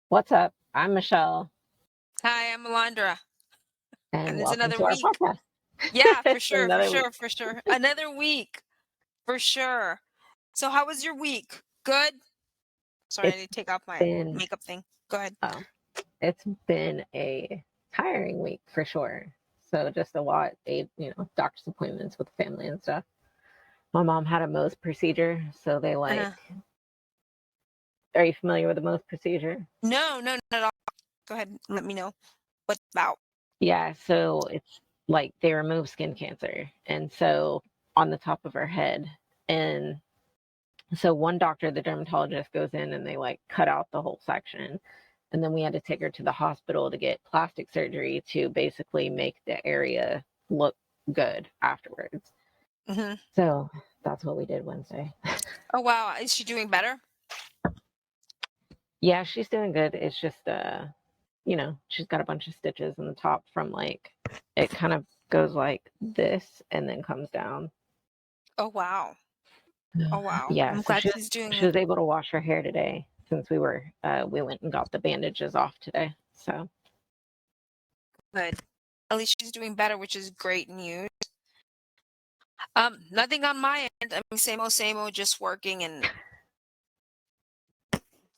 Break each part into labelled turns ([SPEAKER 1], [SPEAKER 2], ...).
[SPEAKER 1] What's up? I'm Michelle,
[SPEAKER 2] Hi, I'm Alondra,
[SPEAKER 1] and
[SPEAKER 2] and it's
[SPEAKER 1] welcome
[SPEAKER 2] another
[SPEAKER 1] to our
[SPEAKER 2] week.
[SPEAKER 1] podcast.
[SPEAKER 2] Yeah, for
[SPEAKER 1] It's
[SPEAKER 2] sure, for
[SPEAKER 1] another week.
[SPEAKER 2] sure, for sure. Another week, for sure. So, how was your week? Good? Sorry, I
[SPEAKER 1] It's
[SPEAKER 2] need to take off my
[SPEAKER 1] been
[SPEAKER 2] makeup thing. Go ahead.
[SPEAKER 1] um, it's been a tiring week for sure. So just a lot, doctor's appointments with family and stuff. My mom had a Mohs procedure, so they
[SPEAKER 2] Uh-huh.
[SPEAKER 1] like. Are you familiar with the Mohs procedure?
[SPEAKER 2] No, no, not at all. Go ahead and let me know what's about.
[SPEAKER 1] Yeah, so it's like they remove skin cancer, and so on the top of her head, and so one doctor, the dermatologist, goes in and they like cut out the whole section. And then we had to take her to the hospital to get plastic surgery to basically make the area look good afterwards.
[SPEAKER 2] Hmm.
[SPEAKER 1] So that's what we did Wednesday.
[SPEAKER 2] Oh, wow. Is she doing better?
[SPEAKER 1] Yeah, she's doing good. It's just she's got a bunch of stitches in the top from like it kind of goes like this and then comes down.
[SPEAKER 2] Oh, wow. Oh, wow.
[SPEAKER 1] Yeah,
[SPEAKER 2] I'm
[SPEAKER 1] so
[SPEAKER 2] glad
[SPEAKER 1] she
[SPEAKER 2] she's doing
[SPEAKER 1] she was able to wash her hair today since we went and got the bandages off today. So
[SPEAKER 2] good. At least she's doing better, which is great news. Nothing on my end. I mean, same old, just working and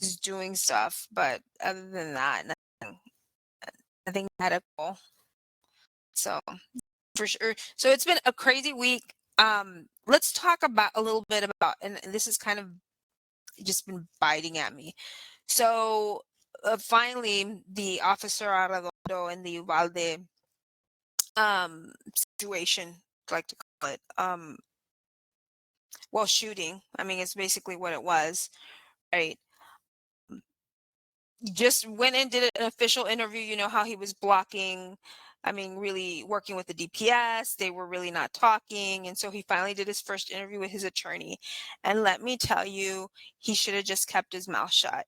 [SPEAKER 2] just doing stuff. But other than that, nothing. Nothing medical. So for sure. So it's been a crazy week. Let's talk about a little bit about, and this is kind of just been biting at me. So finally, the officer Arredondo in the Uvalde situation, I like to call it, well, shooting. I mean, it's basically what it was, right? Just went and did an official interview. You know how he was blocking, I mean, really working with the DPS. They were really not talking. And so he finally did his first interview with his attorney. And let me tell you, he should have just kept his mouth shut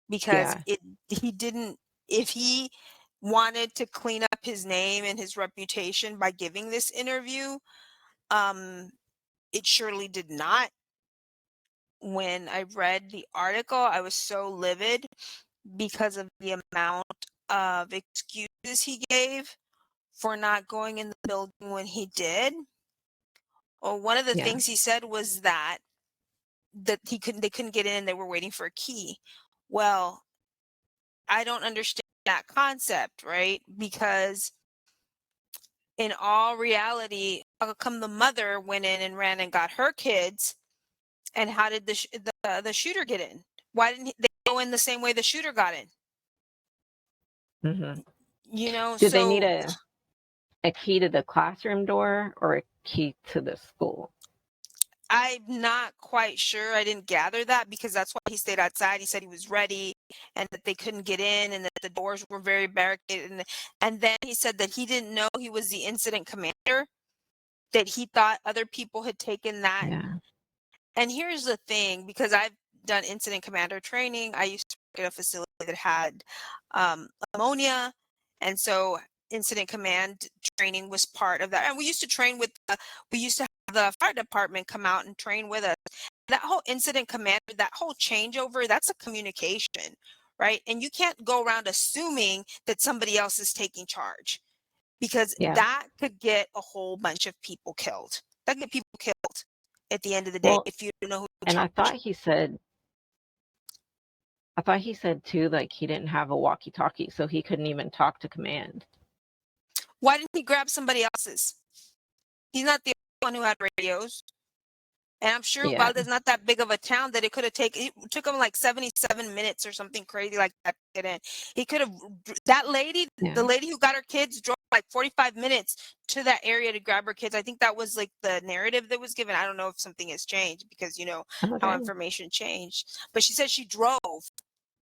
[SPEAKER 2] because
[SPEAKER 1] yeah,
[SPEAKER 2] he didn't, if he wanted to clean up his name and his reputation by giving this interview, um, it surely did not. When I read the article, I was so livid because of the amount of excuses he gave for not going in the building when he did. Well, one of the
[SPEAKER 1] yeah.
[SPEAKER 2] things he said was that they couldn't get in and they were waiting for a key. Well, I don't understand that concept, right? Because in all reality, how come the mother went in and ran and got her kids, and how did the shooter get in? Why didn't they go in the same way the shooter got in?
[SPEAKER 1] Hmm. Do they need
[SPEAKER 2] So
[SPEAKER 1] a key to the classroom door or a key to the school?
[SPEAKER 2] I'm not quite sure. I didn't gather that because that's why he stayed outside. He said he was ready and that they couldn't get in and that the doors were very barricaded. And then he said that he didn't know he was the incident commander, that he thought other people had taken that.
[SPEAKER 1] Yeah,
[SPEAKER 2] And here's the thing, because I've done incident commander training, I used to work at a facility that had ammonia. And so incident command training was part of that. And we used to train with, we used to have the fire department come out and train with us. That whole incident commander, that whole changeover, that's a communication, right? And you can't go around assuming that somebody else is taking charge because
[SPEAKER 1] yeah.
[SPEAKER 2] that could get a whole bunch of people killed. That could get people killed at the end of the day
[SPEAKER 1] Well,
[SPEAKER 2] if you don't know who's in
[SPEAKER 1] and
[SPEAKER 2] charge.
[SPEAKER 1] I thought he said too, like he didn't have a walkie-talkie, so he couldn't even talk to command.
[SPEAKER 2] Why didn't he grab somebody else's? He's not the only one who had radios. And I'm sure
[SPEAKER 1] Yeah,
[SPEAKER 2] Uvalde's not that big of a town that it took him like 77 minutes or something crazy like that to get in. He could have, that lady, the
[SPEAKER 1] yeah.
[SPEAKER 2] lady who got her kids drove like 45 minutes to that area to grab her kids. I think that was like the narrative that was given. I don't know if something has changed because you know how
[SPEAKER 1] Okay.
[SPEAKER 2] information changed. But she said she drove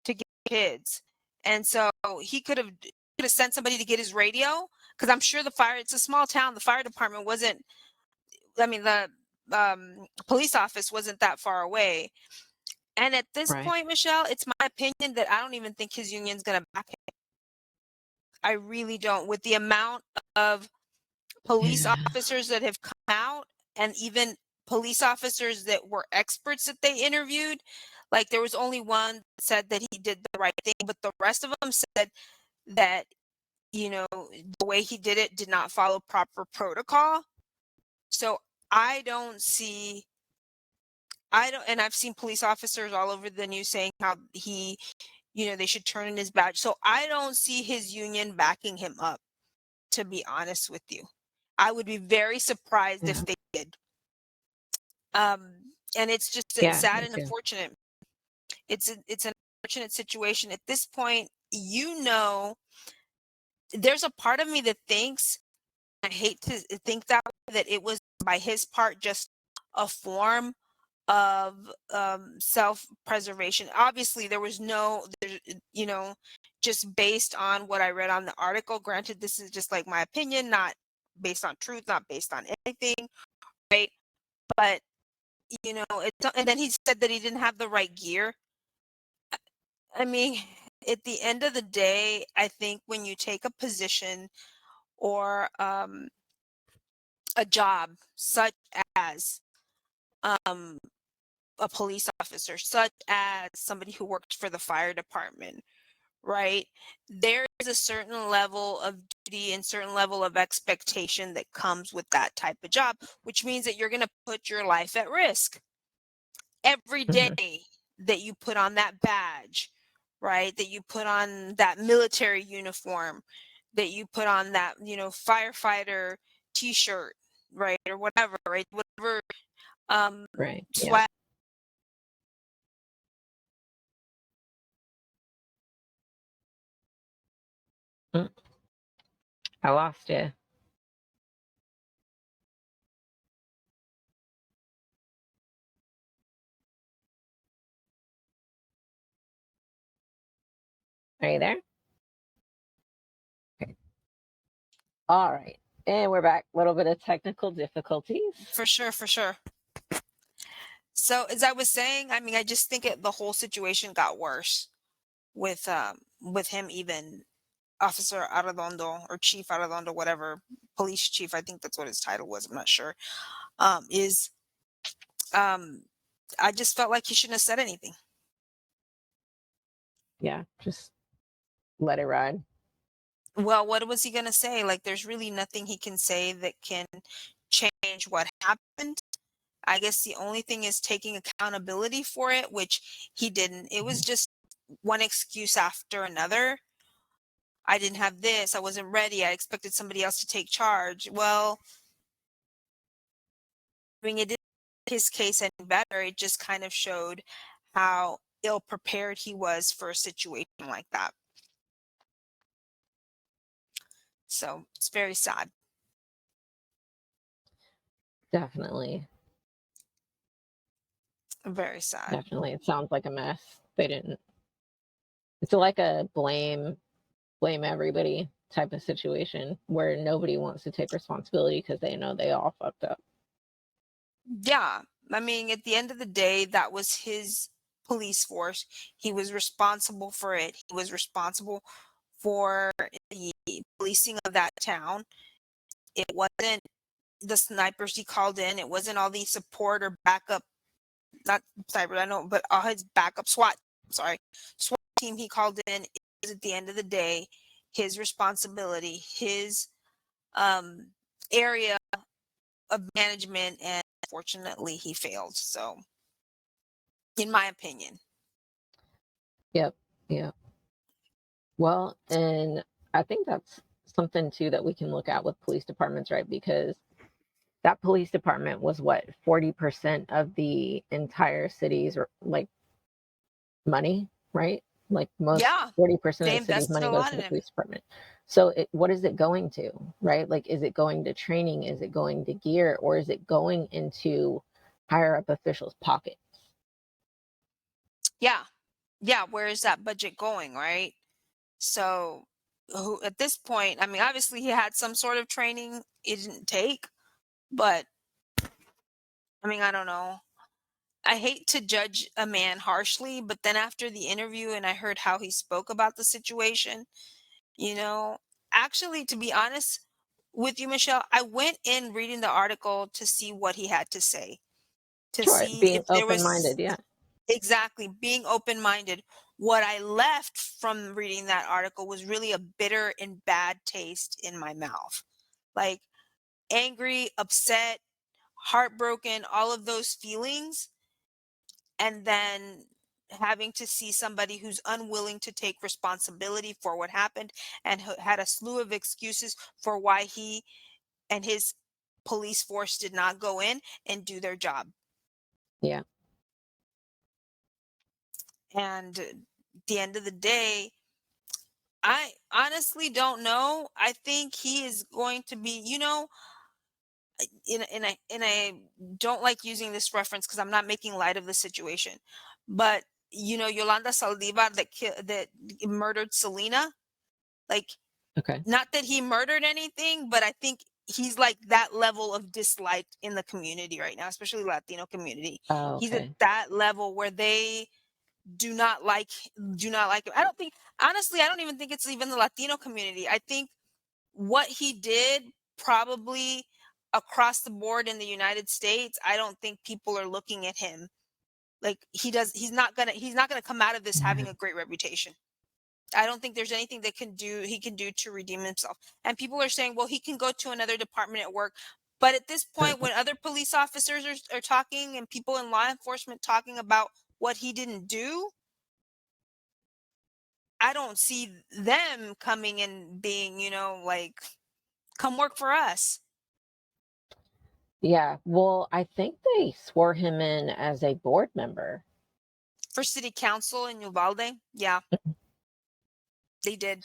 [SPEAKER 2] to get kids. And so he could have sent somebody to get his radio because I'm sure it's a small town. The fire department wasn't, I mean, the police office wasn't that far away. And at this
[SPEAKER 1] Right.
[SPEAKER 2] point, Michelle, it's my opinion that I don't even think his union's going to back him. I really don't. With the amount of police
[SPEAKER 1] Yeah.
[SPEAKER 2] officers that have come out and even police officers that were experts that they interviewed, Like, there was only one that said that he did the right thing, but the rest of them said that, the way he did it did not follow proper protocol. So I don't see I don't and I've seen police officers all over the news saying how they should turn in his badge. So I don't see his union backing him up, to be honest with you. I would be very surprised if
[SPEAKER 1] Yeah.
[SPEAKER 2] they did. And it's just
[SPEAKER 1] Yeah,
[SPEAKER 2] sad
[SPEAKER 1] me
[SPEAKER 2] and
[SPEAKER 1] too.
[SPEAKER 2] unfortunate. It's an unfortunate situation. At this point, there's a part of me that thinks, I hate to think that way, that it was by his part just a form of self-preservation. Obviously, just based on what I read on the article. Granted, this is just like my opinion, not based on truth, not based on anything, right? But and then he said that he didn't have the right gear. I mean, at the end of the day, I think when you take a position or a job such as um, a police officer, such as somebody who worked for the fire department, right? There is a certain level of duty and certain level of expectation that comes with that type of job, which means that you're going to put your life at risk every day
[SPEAKER 1] Mhm.
[SPEAKER 2] that you put on that badge, right? That you put on that military uniform, that you put on that, firefighter t-shirt, right? Or whatever, right? Whatever
[SPEAKER 1] Right. Yeah.
[SPEAKER 2] swag.
[SPEAKER 1] Mm, I lost you. Are you there? Okay. All right. And we're back. A little bit of technical difficulties.
[SPEAKER 2] For sure, for sure. So as I was saying, I mean, I just think the whole situation got worse with him, even Officer Arredondo, or Chief Arredondo, whatever, police chief, I think that's what his title was, I'm not sure. Is um I just felt like he shouldn't have said anything.
[SPEAKER 1] Yeah. Just let it ride.
[SPEAKER 2] Well, what was he going to say? Like, there's really nothing he can say that can change what happened. I guess the only thing is taking accountability for it, which he didn't. It was
[SPEAKER 1] Mhm.
[SPEAKER 2] just one excuse after another. I didn't have this. I wasn't ready. I expected somebody else to take charge. Well, I mean, it didn't make his case any better. It just kind of showed how ill prepared he was for a situation like that. So it's very sad.
[SPEAKER 1] Definitely.
[SPEAKER 2] Very sad.
[SPEAKER 1] Definitely. It sounds like a mess. They didn't. It's like a blame everybody type of situation where nobody wants to take responsibility because they know they all fucked up.
[SPEAKER 2] Yeah. I mean, at the end of the day, that was his police force. He was responsible for it. He was responsible for the policing of that town. It wasn't the snipers he called in. It wasn't all the support or backup, not snipers, I know, but all his backup SWAT team he called in. It was, at the end of the day, his responsibility, his um, area of management, and fortunately he failed. So, in my opinion.
[SPEAKER 1] Yep. Yep. Well, and I think that's something too that we can look at with police departments, right? Because that police department was what, 40% of the entire city's like money, right? Like most
[SPEAKER 2] Yeah,
[SPEAKER 1] 40% of
[SPEAKER 2] they
[SPEAKER 1] the city's
[SPEAKER 2] invested
[SPEAKER 1] money
[SPEAKER 2] a
[SPEAKER 1] goes
[SPEAKER 2] lot
[SPEAKER 1] to
[SPEAKER 2] in
[SPEAKER 1] the
[SPEAKER 2] him.
[SPEAKER 1] police department. So what is it going to, right? Like, is it going to training? Is it going to gear? Or is it going into higher up officials' pockets?
[SPEAKER 2] Yeah. Yeah, where is that budget going, right? So, at this point, I mean, obviously he had some sort of training it didn't take, but I mean, I don't know. I hate to judge a man harshly, but then after the interview and I heard how he spoke about the situation, you know, actually, to be honest with you, Michelle, I went in reading the article to see what he had to say, to
[SPEAKER 1] Sure,
[SPEAKER 2] see
[SPEAKER 1] being
[SPEAKER 2] if there
[SPEAKER 1] open
[SPEAKER 2] was
[SPEAKER 1] minded, yeah.
[SPEAKER 2] Exactly, being open-minded. What I left from reading that article was really a bitter and bad taste in my mouth. Like, angry, upset, heartbroken, all of those feelings, and then having to see somebody who's unwilling to take responsibility for what happened and had a slew of excuses for why he and his police force did not go in and do their job.
[SPEAKER 1] Yeah.
[SPEAKER 2] And at the end of the day, I honestly don't know. I think he is going to be, and I don't like using this reference because I'm not making light of the situation, but Yolanda Saldivar that murdered Selena, like,
[SPEAKER 1] Okay.
[SPEAKER 2] not that he murdered anything, but I think he's like that level of dislike in the community right now, especially Latino community.
[SPEAKER 1] Oh,
[SPEAKER 2] He's at
[SPEAKER 1] okay.
[SPEAKER 2] that level where they do not like do not like him. I don't think, honestly, I don't even think it's even the Latino community. I think what he did, probably across the board in the United States, I don't think people are looking at him like he's not gonna come out of this
[SPEAKER 1] Yeah.
[SPEAKER 2] having a great reputation. I don't think there's anything that he can do to redeem himself. And people are saying, well, he can go to another department at work. But at this point, when other police officers are talking and people in law enforcement talking about what he didn't do, I don't see them coming and being, like, come work for us.
[SPEAKER 1] Yeah. Well, I think they swore him in as a board member.
[SPEAKER 2] For city council in Uvalde, yeah, they did.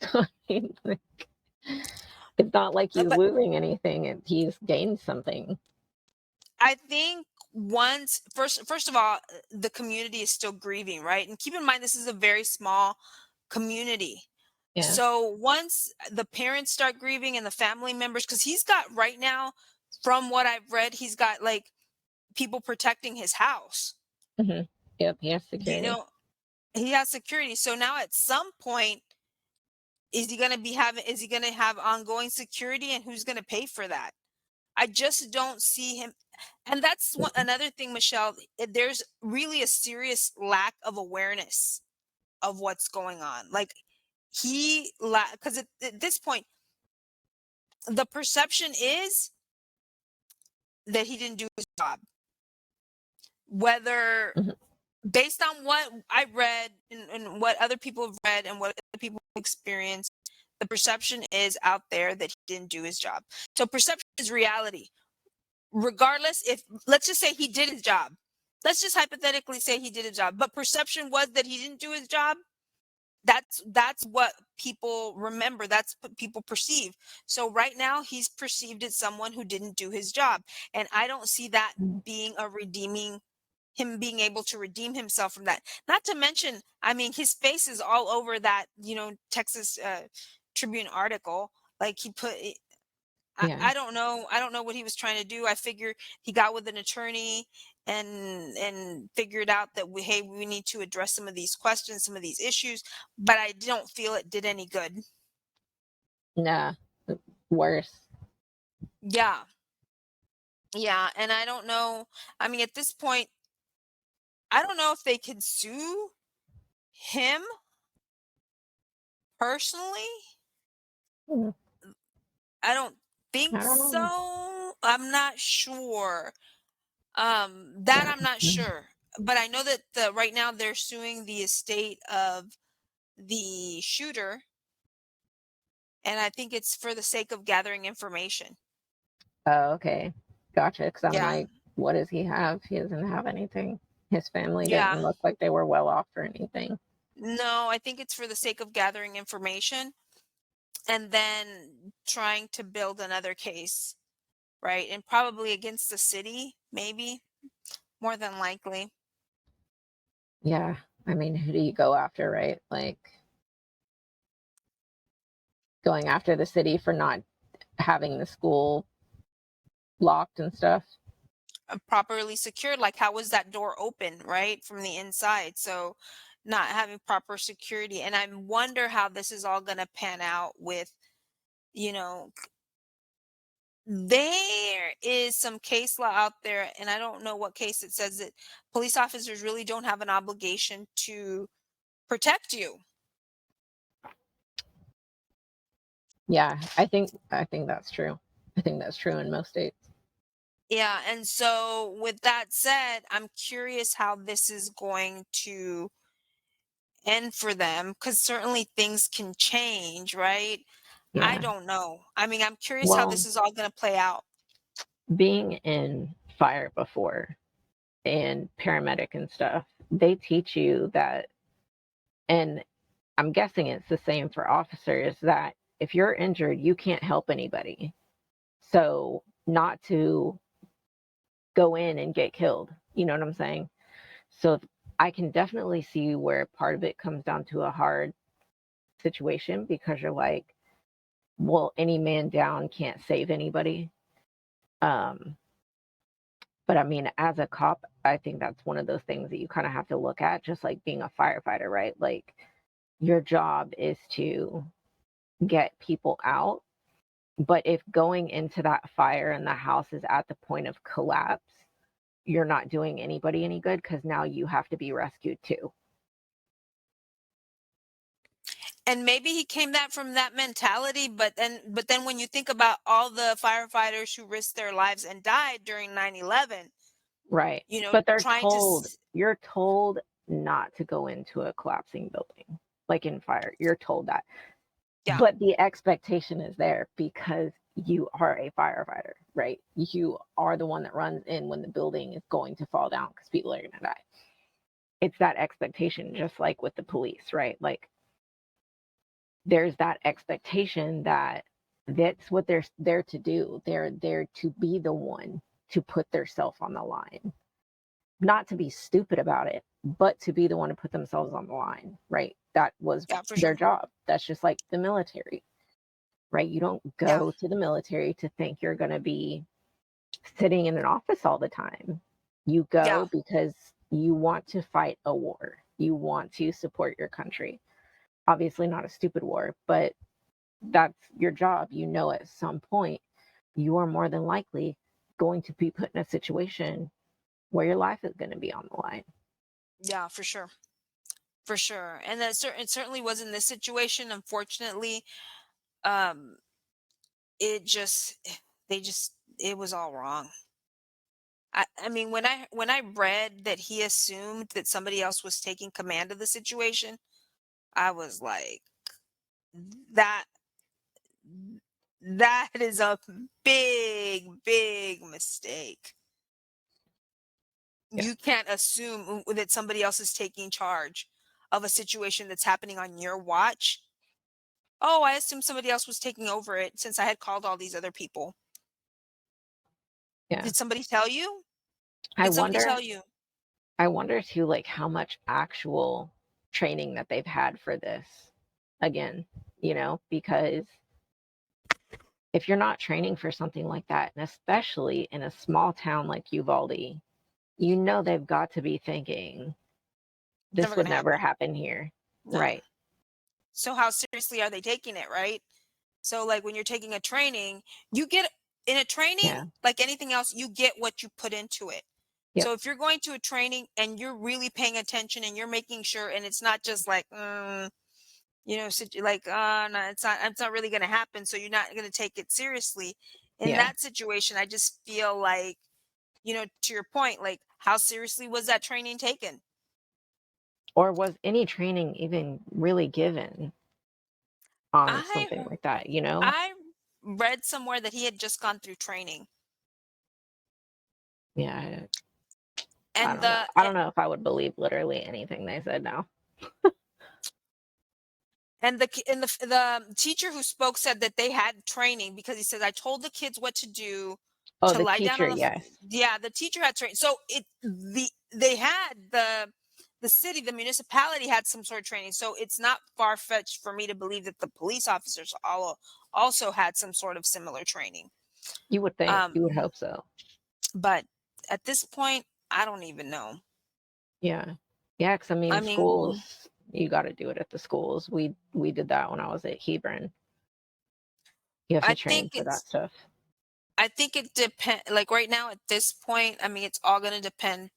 [SPEAKER 1] So, I mean, it's not like he's
[SPEAKER 2] But
[SPEAKER 1] losing anything. He's gained something.
[SPEAKER 2] I think once first of all, the community is still grieving, right? And keep in mind this is a very small community.
[SPEAKER 1] Yeah.
[SPEAKER 2] So once the parents start grieving and the family members, because he's got right now, from what I've read, he's got like people protecting his house.
[SPEAKER 1] Hmm. Yep. He has
[SPEAKER 2] You
[SPEAKER 1] security.
[SPEAKER 2] know, he has security. So now at some point, is he gonna have ongoing security, and who's gonna pay for that? I just don't see him. And that's another thing, Michelle. There's really a serious lack of awareness of what's going on. Like, because at this point, the perception is that he didn't do his job. Whether
[SPEAKER 1] Hmm.
[SPEAKER 2] based on what I read and what other people have read and what other people have experienced, the perception is out there that he didn't do his job. So perception is reality. Regardless, if let's just say he did his job. Let's just hypothetically say he did his job, but perception was that he didn't do his job. That's what people remember. That's what people perceive. So right now he's perceived as someone who didn't do his job, and I don't see that being a redeeming him being able to redeem himself from that. Not to mention, I mean, his face is all over that, Texas Tribune article. Like, he put
[SPEAKER 1] Yeah.
[SPEAKER 2] I don't know what he was trying to do. I figure he got with an attorney and figured out that we need to address some of these questions, some of these issues, but I don't feel it did any good.
[SPEAKER 1] Nah. Worse.
[SPEAKER 2] Yeah. Yeah, and I don't know. I mean, at this point, I don't know if they could sue him personally.
[SPEAKER 1] Mm,
[SPEAKER 2] I don't think
[SPEAKER 1] I don't know.
[SPEAKER 2] so. I'm not sure. That
[SPEAKER 1] Yeah.
[SPEAKER 2] I'm not sure. But I know that right now they're suing the estate of the shooter, and I think it's for the sake of gathering information.
[SPEAKER 1] Oh, okay. Gotcha. Because I'm
[SPEAKER 2] Yeah.
[SPEAKER 1] like, what does he have? He doesn't have anything. His family
[SPEAKER 2] Yeah.
[SPEAKER 1] didn't look like they were well off or anything.
[SPEAKER 2] No, I think it's for the sake of gathering information and then trying to build another case, right? And probably against the city, maybe, more than likely.
[SPEAKER 1] Yeah. I mean, who do you go after, right? Like going after the city for not having the school locked and stuff.
[SPEAKER 2] Properly secured. Like, how was that door open, right, from the inside? So, not having proper security. And I wonder how this is all going to pan out with, you know, there is some case law out there, and I don't know what case it says that police officers really don't have an obligation to protect you.
[SPEAKER 1] Yeah, I think that's true. I think that's true in most states.
[SPEAKER 2] Yeah, and so with that said, I'm curious how this is going to end for them because certainly things can change, right? I
[SPEAKER 1] Yeah.
[SPEAKER 2] don't know. I mean, I'm curious how this
[SPEAKER 1] Well,
[SPEAKER 2] is all going to play out.
[SPEAKER 1] being in fire before and paramedic and stuff, they teach you that, and I'm guessing it's the same for officers, that if you're injured, you can't help anybody. So, not to go in and get killed. You know what I'm saying? So, I can definitely see where part of it comes down to a hard situation because you're like, well, any man down can't save anybody. Um, but I mean, as a cop, I think that's one of those things that you kind of have to look at, just like being a firefighter, right? Like, your job is to get people out. But if going into that fire and the house is at the point of collapse, you're not doing anybody any good because now you have to be rescued too.
[SPEAKER 2] And maybe he came that from that mentality, but then when you think about all the firefighters who risked their lives and died during 9/11,
[SPEAKER 1] Right.
[SPEAKER 2] you know,
[SPEAKER 1] But they're
[SPEAKER 2] trying to
[SPEAKER 1] told, you're told not to go into a collapsing building, like in fire. You're told that.
[SPEAKER 2] yeah,
[SPEAKER 1] But the expectation is there because you are a firefighter, right? You are the one that runs in when the building is going to fall down because people are going to die. It's that expectation, just like with the police, right? Like, there's that expectation that that's what they're there to do. They're there to be the one to put theirself on the line, not to be stupid about it, but to be the one to put themselves on the line, right? That was
[SPEAKER 2] yeah, for
[SPEAKER 1] their
[SPEAKER 2] sure.
[SPEAKER 1] job. That's just like the military, right? You don't
[SPEAKER 2] Yeah,
[SPEAKER 1] go to the military to think you're going to be sitting in an office all the time. You
[SPEAKER 2] yeah,
[SPEAKER 1] go because you want to fight a war. You want to support your country. Obviously, not a stupid war, but that's your job. You know, at some point, you are more than likely going to be put in a situation where your life is going to be on the line.
[SPEAKER 2] yeah, for sure. For sure. And that it certainly was in this situation. Unfortunately, um, it just they just it was all wrong. I mean, when I read that he assumed that somebody else was taking command of the situation, I was like, that that is a big, big mistake.
[SPEAKER 1] Yeah.
[SPEAKER 2] You can't assume that somebody else is taking charge of a situation that's happening on your watch. Oh, I assumed somebody else was taking over it since I had called all these other people.
[SPEAKER 1] Yeah.
[SPEAKER 2] Did somebody tell you?
[SPEAKER 1] I
[SPEAKER 2] Did somebody
[SPEAKER 1] wonder,
[SPEAKER 2] tell you?
[SPEAKER 1] I wonder too, like how much actual training that they've had for this again, because if you're not training for something like that, and especially in a small town like Uvalde, they've got to be thinking
[SPEAKER 2] Never
[SPEAKER 1] this would
[SPEAKER 2] gonna
[SPEAKER 1] never
[SPEAKER 2] happen.
[SPEAKER 1] happen here.
[SPEAKER 2] No.
[SPEAKER 1] Right.
[SPEAKER 2] So how seriously are they taking it, right? So like when you're taking a training, you get in a training,
[SPEAKER 1] Yeah.
[SPEAKER 2] like anything else, you get what you put into it.
[SPEAKER 1] Yep.
[SPEAKER 2] So if you're going to a training and you're really paying attention and you're making sure, and it's not just like, like, no, it's not really going to happen. So you're not going to take it seriously. In
[SPEAKER 1] Yeah.
[SPEAKER 2] that situation, I just feel like, to your point, like how seriously was that training taken?
[SPEAKER 1] Or was any training even really given on
[SPEAKER 2] I
[SPEAKER 1] something like that?
[SPEAKER 2] I read somewhere that he had just gone through training,
[SPEAKER 1] Yeah. I
[SPEAKER 2] and
[SPEAKER 1] don't know. I don't know if I would believe literally anything they said now.
[SPEAKER 2] the teacher who spoke said that they had training because he says, I told the kids what to do
[SPEAKER 1] Oh,
[SPEAKER 2] to
[SPEAKER 1] the
[SPEAKER 2] lie down
[SPEAKER 1] teacher,
[SPEAKER 2] on
[SPEAKER 1] yes.
[SPEAKER 2] yeah, the teacher had training. So they had the city, the municipality had some sort of training. So it's not far fetched for me to believe that the police officers all also had some sort of similar training.
[SPEAKER 1] You would think.
[SPEAKER 2] Um,
[SPEAKER 1] You would hope so.
[SPEAKER 2] but at this point, I don't even know.
[SPEAKER 1] Yeah. Yeah, because I
[SPEAKER 2] I
[SPEAKER 1] mean,
[SPEAKER 2] mean,
[SPEAKER 1] schools, you got to do it at the schools. We did that when I was at Hebron. You have
[SPEAKER 2] I
[SPEAKER 1] to train
[SPEAKER 2] think
[SPEAKER 1] for that
[SPEAKER 2] it's
[SPEAKER 1] stuff.
[SPEAKER 2] I think it depend like, right now at this point, I mean, it's all gonna depend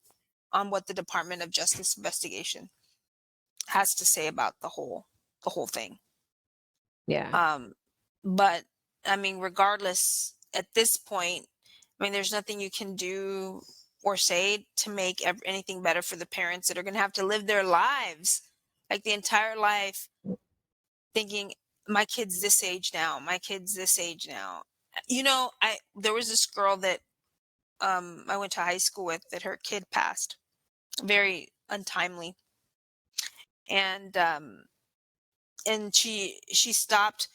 [SPEAKER 2] on what the Department of Justice investigation has to say about the whole thing.
[SPEAKER 1] Yeah.
[SPEAKER 2] Um, but, I mean, regardless, at this point, I mean, there's nothing you can do or say to make anything better for the parents that are gonna have to live their lives, like, the entire life thinking, "My kid's this age now, my kid's this age now." I there was this girl that, I went to high school with that her kid passed very untimely, and, she stopped.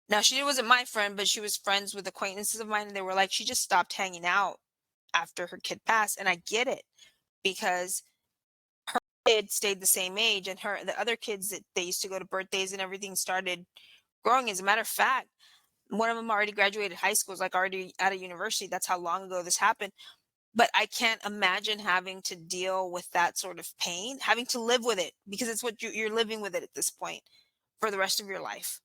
[SPEAKER 2] Now she wasn't my friend, but she was friends with acquaintances of mine, and they were like, "She just stopped hanging out after her kid passed," and I get it, because kid stayed the same age, and the other kids that they used to go to birthdays and everything started growing. As a matter of fact, one of them already graduated high school, is like already out of university. That's how long ago this happened. But I can't imagine having to deal with that sort of pain, having to live with it, because it's what you're living with it at this point for the rest of your life.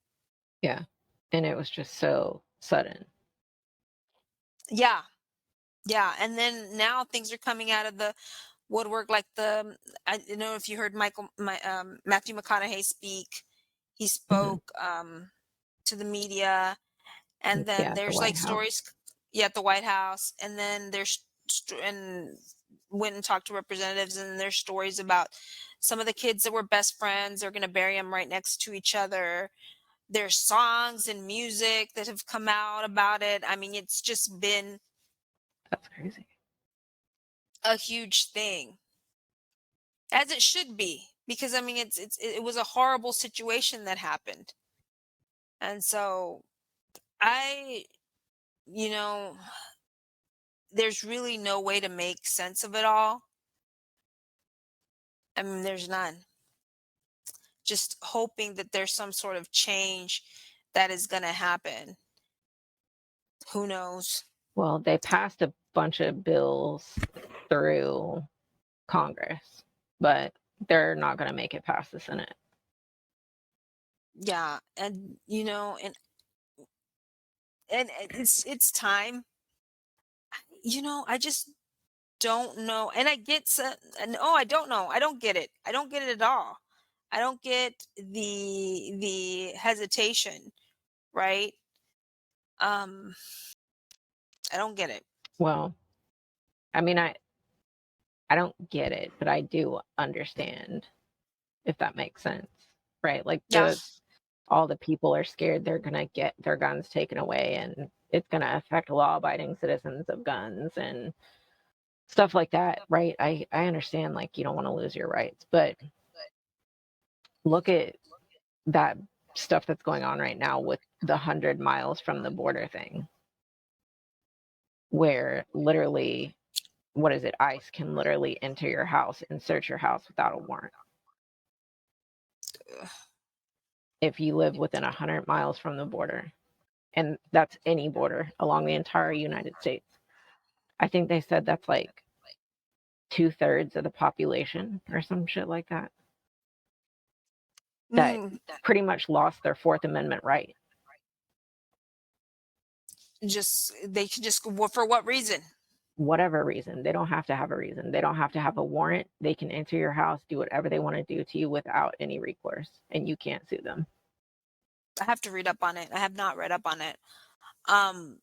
[SPEAKER 1] Yeah. And it was just so sudden.
[SPEAKER 2] Yeah. Yeah. And then now things are coming out of the woodwork, like I don't know if you heard Matthew McConaughey speak. He
[SPEAKER 1] Mhm.
[SPEAKER 2] spoke to the media, and then
[SPEAKER 1] Yeah, at the
[SPEAKER 2] there's
[SPEAKER 1] White
[SPEAKER 2] like
[SPEAKER 1] House.
[SPEAKER 2] stories, yeah, at the White House, and then and went and talked to representatives, and there's stories about some of the kids that were best friends. They're going to bury them right next to each other. There's songs and music that have come out about it. I mean, it's just been
[SPEAKER 1] That's crazy.
[SPEAKER 2] a huge thing, as it should be, because I mean, it was a horrible situation that happened, and so I, you know, there's really no way to make sense of it all. I mean, there's none. Just hoping that there's some sort of change that is going to happen. Who knows?
[SPEAKER 1] Well, they passed a bunch of bills through Congress, but they're not going to make it past the Senate.
[SPEAKER 2] Yeah, and it's time. I just don't know, and I get and oh, I don't know. I don't get it. I don't get it at all. I don't get the hesitation, right? Um, I don't get it.
[SPEAKER 1] Well, I mean, I don't get it, but I do understand, if that makes sense, right? Like
[SPEAKER 2] Yeah.
[SPEAKER 1] all the people are scared they're gonna get their guns taken away, and it's gonna affect law-abiding citizens of guns and stuff like that, right? I understand, like, you don't want to lose your rights, but look at that stuff that's going on right now with the 100 miles from the border thing, where literally, what is it? ICE can literally enter your house and search your house without a warrant if you live within 100 miles from the border. And that's any border along the entire United States. I think they said that's like 2/3 of the population or some shit like that, that
[SPEAKER 2] Mm,
[SPEAKER 1] pretty much lost their Fourth Amendment right.
[SPEAKER 2] just they can just for what reason?
[SPEAKER 1] Whatever reason, they don't have to have a reason. They don't have to have a warrant. They can enter your house, do whatever they want to do to you without any recourse, and you can't sue them.
[SPEAKER 2] I have to read up on it. I have not read up on it. Um,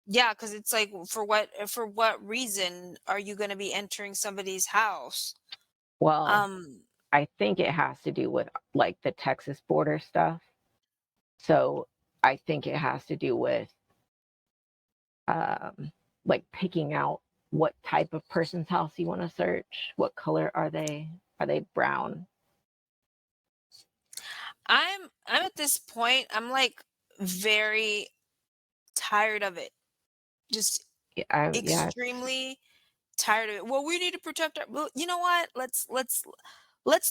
[SPEAKER 2] yeah, because it's like, for what reason are you going to be entering somebody's house?
[SPEAKER 1] Well,
[SPEAKER 2] Um,
[SPEAKER 1] I think it has to do with like the Texas border stuff. So I think it has to do with um, like picking out what type of person's house you want to search. What color are they? Are they brown?
[SPEAKER 2] I'm at this point. I'm like very tired of it. Just
[SPEAKER 1] Yeah,
[SPEAKER 2] extremely tired of it. Well, we need to protect our. Well, you know what? Let's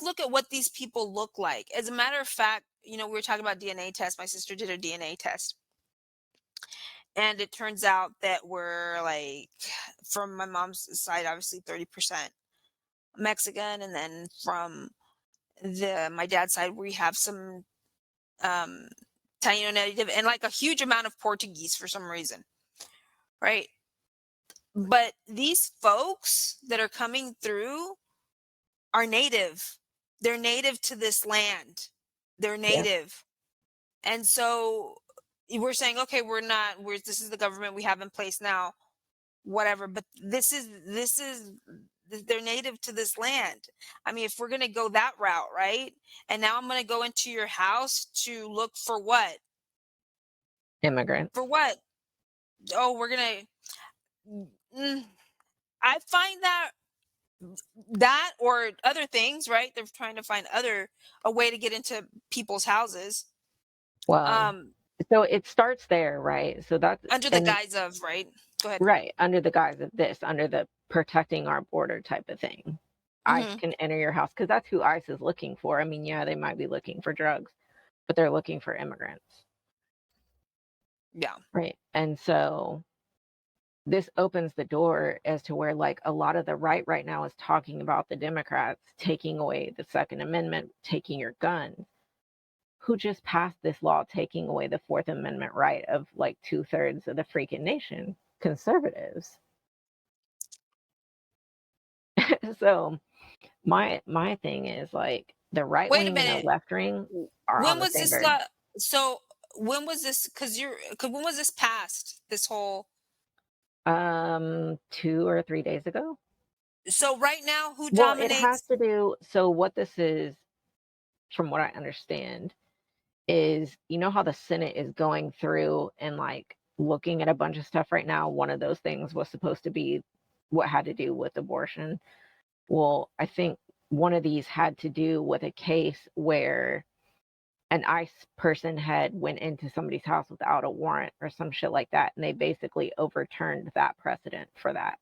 [SPEAKER 2] look at what these people look like. As a matter of fact, we were talking about DNA tests. My sister did a DNA test, and it turns out that we're like, from my mom's side, obviously 30% Mexican, and then from the my dad's side, we have some um Taino native and like a huge amount of Portuguese for some reason. right? But these folks that are coming through are native. They're native to this land. They're
[SPEAKER 1] Yeah.
[SPEAKER 2] native. And so we're saying, okay, this is the government we have in place now, whatever. But they're native to this land. I mean, if we're going to go that route, right? And now I'm going to go into your house to look for what?
[SPEAKER 1] Immigrants.
[SPEAKER 2] For what? Oh, we're going to, I find that or other things, right? They're trying to find a way to get into people's houses.
[SPEAKER 1] Well,
[SPEAKER 2] Um,
[SPEAKER 1] so it starts there, right? So that's,
[SPEAKER 2] under the
[SPEAKER 1] and
[SPEAKER 2] guise of, right? Go ahead.
[SPEAKER 1] right, under the guise of this, under the protecting our border type of thing. ICE
[SPEAKER 2] Hmm.
[SPEAKER 1] can enter your house because that's who ICE is looking for. I mean, yeah, they might be looking for drugs, but they're looking for immigrants,
[SPEAKER 2] Yeah.
[SPEAKER 1] right? And so this opens the door as to where, like, a lot of the right now is talking about the Democrats taking away the Second Amendment, taking your gun. Who just passed this law taking away the Fourth Amendment right of like 2/3 of the freaking nation? Conservatives. So my thing is like the right
[SPEAKER 2] Wait a
[SPEAKER 1] wing and the
[SPEAKER 2] minute.
[SPEAKER 1] left wing are on
[SPEAKER 2] When
[SPEAKER 1] the
[SPEAKER 2] was
[SPEAKER 1] same
[SPEAKER 2] this
[SPEAKER 1] bird.
[SPEAKER 2] law? So when was this? Cause when was this passed? This whole.
[SPEAKER 1] 2 or 3 days ago.
[SPEAKER 2] So right now, who
[SPEAKER 1] Well, it has
[SPEAKER 2] dominates?
[SPEAKER 1] to do. So what this is, from what I understand, is how the Senate is going through and like looking at a bunch of stuff right now. One of those things was supposed to be what had to do with abortion. Well, I think one of these had to do with a case where an ICE person had went into somebody's house without a warrant or some shit like that, and they basically overturned that precedent for that.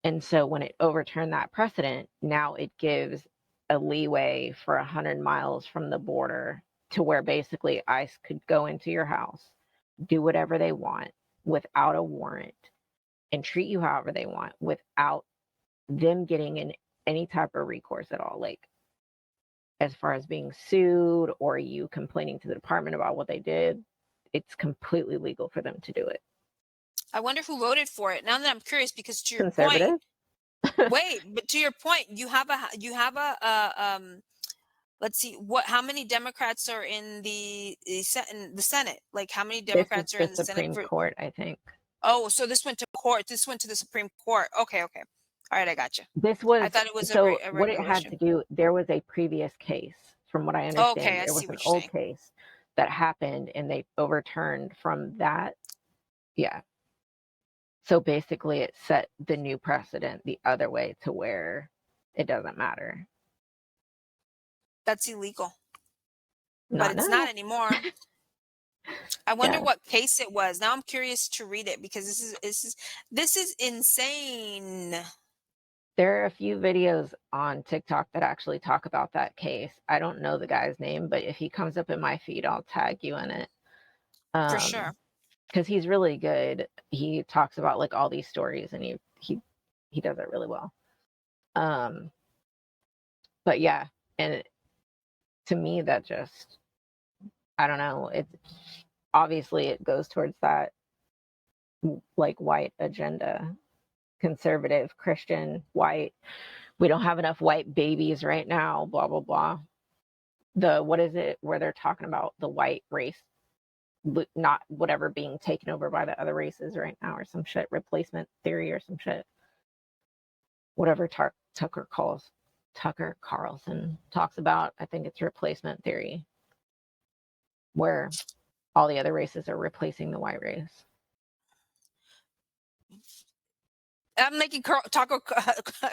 [SPEAKER 1] And so when it overturned that precedent, now it gives a leeway for 100 miles from the border to where basically ICE could go into your house, do whatever they want without a warrant, and treat you however they want without them getting in any type of recourse at all. Like, as far as being sued or you complaining to the department about what they did, it's completely legal for them to do it.
[SPEAKER 2] I wonder who voted for it. Now that I'm curious, because to your point,
[SPEAKER 1] Conservative.
[SPEAKER 2] wait, but to your point, let's see, how many Democrats are in in the Senate? Like, how many
[SPEAKER 1] This is
[SPEAKER 2] Democrats are
[SPEAKER 1] the
[SPEAKER 2] in the Senate
[SPEAKER 1] Supreme
[SPEAKER 2] for?
[SPEAKER 1] Court, I think.
[SPEAKER 2] Oh, so this went to court. This went to the Supreme Court. Okay, okay. All right, I got you.
[SPEAKER 1] This
[SPEAKER 2] I
[SPEAKER 1] was
[SPEAKER 2] thought it was
[SPEAKER 1] so
[SPEAKER 2] a
[SPEAKER 1] what it
[SPEAKER 2] regular
[SPEAKER 1] had
[SPEAKER 2] issue.
[SPEAKER 1] to do, there was a previous case, from what I understand.
[SPEAKER 2] Okay, I
[SPEAKER 1] There
[SPEAKER 2] see
[SPEAKER 1] was an
[SPEAKER 2] what you're
[SPEAKER 1] old
[SPEAKER 2] saying.
[SPEAKER 1] case that happened and they overturned from that. Yeah. So basically it set the new precedent the other way to where it doesn't matter.
[SPEAKER 2] That's illegal, but
[SPEAKER 1] Not
[SPEAKER 2] it's not
[SPEAKER 1] now.
[SPEAKER 2] anymore. I wonder
[SPEAKER 1] Yeah.
[SPEAKER 2] what case it was. Now I'm curious to read it because this is insane.
[SPEAKER 1] There are a few videos on TikTok that actually talk about that case. I don't know the guy's name, but if he comes up in my feed, I'll tag you in it.
[SPEAKER 2] For sure.
[SPEAKER 1] Because he's really good. He talks about like all these stories, and he does it really well. Um, but yeah, and to me, that just, I don't know. It's obviously it goes towards that like white agenda, conservative, Christian, white. We don't have enough white babies right now. Blah blah blah. What is it where they're talking about the white race, not whatever being taken over by the other races right now or some shit, replacement theory or some shit, whatever Tucker Carlson talks about. I think it's replacement theory, where all the other races are replacing the white race.
[SPEAKER 2] I'm making Taco.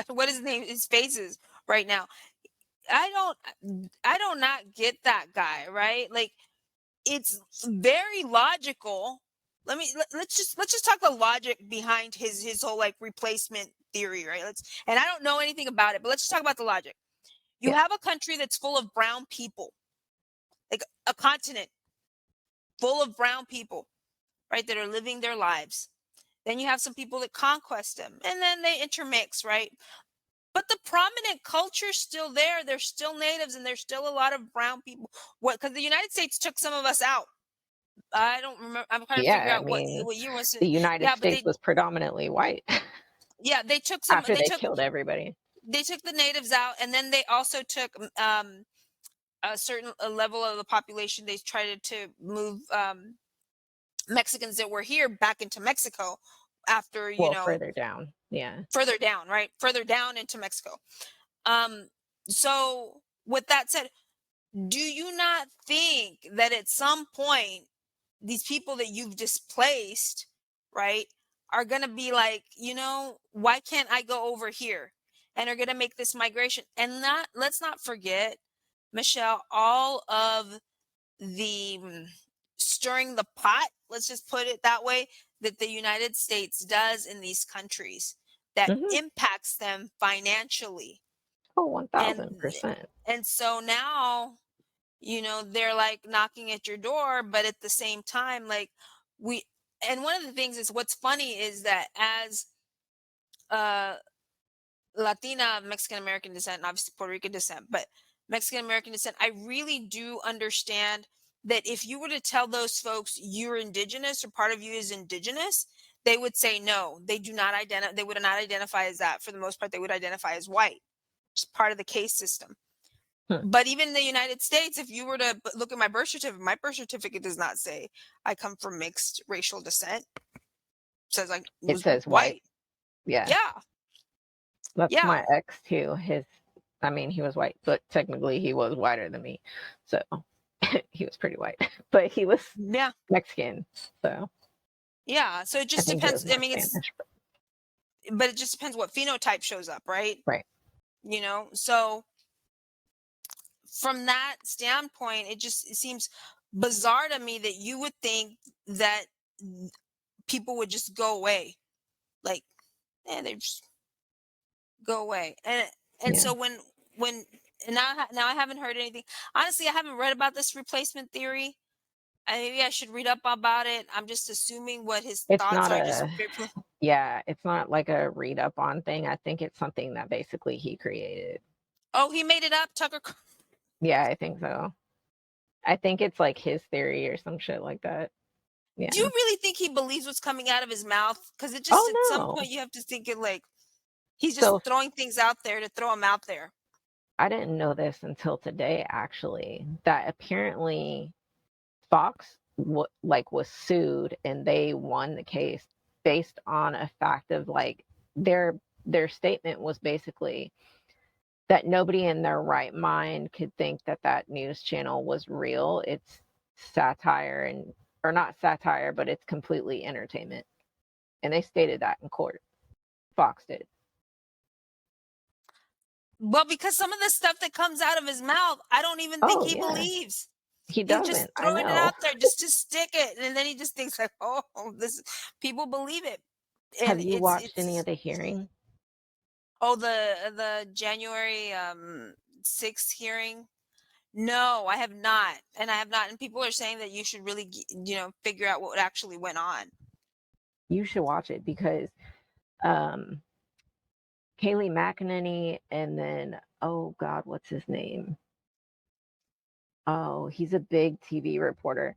[SPEAKER 2] What is his name? His faces right now. I don't not get that guy. Right? Like, it's very logical. Let's just talk the logic behind his whole like replacement theory. Right? And I don't know anything about it, but let's just talk about the logic. You
[SPEAKER 1] Yeah,
[SPEAKER 2] have a country that's full of brown people, like a continent full of brown people, right, that are living their lives. Then you have some people that conquest them, and then they intermix, right? But the prominent culture's still there. There's still natives, and there's still a lot of brown people. What? Because the United States took some of us out. I don't remember. I'm trying to figure
[SPEAKER 1] Yeah, I
[SPEAKER 2] out
[SPEAKER 1] mean,
[SPEAKER 2] what year was
[SPEAKER 1] the
[SPEAKER 2] it.
[SPEAKER 1] United
[SPEAKER 2] Yeah, but
[SPEAKER 1] States was predominantly white
[SPEAKER 2] yeah, they took some.
[SPEAKER 1] after they killed everybody.
[SPEAKER 2] They took the natives out, and then they also took a certain level of the population. They tried to move Mexicans that were here back into Mexico after,
[SPEAKER 1] Well, further down. Yeah.
[SPEAKER 2] further down, right? Further down into Mexico. Um, so with that said, do you not think that at some point these people that you've displaced, right, are going to be like, why can't I go over here? And are going to make this migration. And not, let's not forget, Michelle, all of the stirring the pot, let's just put it that way, that the United States does in these countries that
[SPEAKER 1] Hmm.
[SPEAKER 2] impacts them financially.
[SPEAKER 1] Oh,
[SPEAKER 2] And
[SPEAKER 1] 1000%.
[SPEAKER 2] so now, they're like knocking at your door, but at the same time, like, we and one of the things is, what's funny is that as uh Latina, Mexican American descent, and obviously Puerto Rican descent, but Mexican American descent, I really do understand that if you were to tell those folks you're indigenous or part of you is indigenous, they would say no. They do not identify. They would not identify as that. For the most part, they would identify as white. It's part of the caste system.
[SPEAKER 1] Hmm.
[SPEAKER 2] But even in the United States, if you were to look at my birth certificate does not say I come from mixed racial descent. It says I
[SPEAKER 1] It
[SPEAKER 2] was
[SPEAKER 1] says white.
[SPEAKER 2] white.
[SPEAKER 1] Yeah.
[SPEAKER 2] Yeah,
[SPEAKER 1] That's
[SPEAKER 2] yeah,
[SPEAKER 1] my ex too. I mean, he was white, but technically he was whiter than me. So he was pretty white, but he was
[SPEAKER 2] yeah,
[SPEAKER 1] Mexican. So
[SPEAKER 2] yeah. So it
[SPEAKER 1] I
[SPEAKER 2] just
[SPEAKER 1] think he was
[SPEAKER 2] depends. I
[SPEAKER 1] more
[SPEAKER 2] mean,
[SPEAKER 1] Spanish.
[SPEAKER 2] but it just depends what phenotype shows up, right?
[SPEAKER 1] Right.
[SPEAKER 2] So from that standpoint, it seems bizarre to me that you would think that people would just go away, like, they just go away. And
[SPEAKER 1] Yeah.
[SPEAKER 2] so when and now I haven't heard anything. Honestly, I haven't read about this replacement theory. Maybe I should read up about it. I'm just assuming what his
[SPEAKER 1] It's
[SPEAKER 2] thoughts
[SPEAKER 1] not
[SPEAKER 2] are. Just
[SPEAKER 1] a, yeah, it's not like a read up on thing. I think it's something that basically he created.
[SPEAKER 2] oh, he made it up, Tucker.
[SPEAKER 1] Yeah, I think so. I think it's like his theory or some shit like that.
[SPEAKER 2] Do you
[SPEAKER 1] Yeah.
[SPEAKER 2] really think he believes what's coming out of his mouth? Because it just,
[SPEAKER 1] Oh
[SPEAKER 2] at some
[SPEAKER 1] no.
[SPEAKER 2] point, you have to think it like he's just
[SPEAKER 1] So
[SPEAKER 2] throwing things out there to throw them out there.
[SPEAKER 1] I didn't know this until today, actually, that apparently Fox was sued and they won the case based on a fact of like their statement was basically that nobody in their right mind could think that that news channel was real. It's satire and or not satire, but it's completely entertainment. And they stated that in court. Fox did.
[SPEAKER 2] Well, because some of the stuff that comes out of his mouth, I don't even think
[SPEAKER 1] Oh
[SPEAKER 2] he
[SPEAKER 1] yeah,
[SPEAKER 2] believes.
[SPEAKER 1] he
[SPEAKER 2] He's just
[SPEAKER 1] doesn't. I
[SPEAKER 2] throwing it
[SPEAKER 1] know.
[SPEAKER 2] out there just to stick it, and then he just thinks like, "Oh, this people believe it,"
[SPEAKER 1] Have
[SPEAKER 2] and
[SPEAKER 1] you watched any of the hearing?
[SPEAKER 2] the January 6th hearing. No, I have not, and I have not. And people are saying that you should really, figure out what actually went on.
[SPEAKER 1] You should watch it because um Kaylee McEnany and then oh God, what's his name? Oh, he's a big TV reporter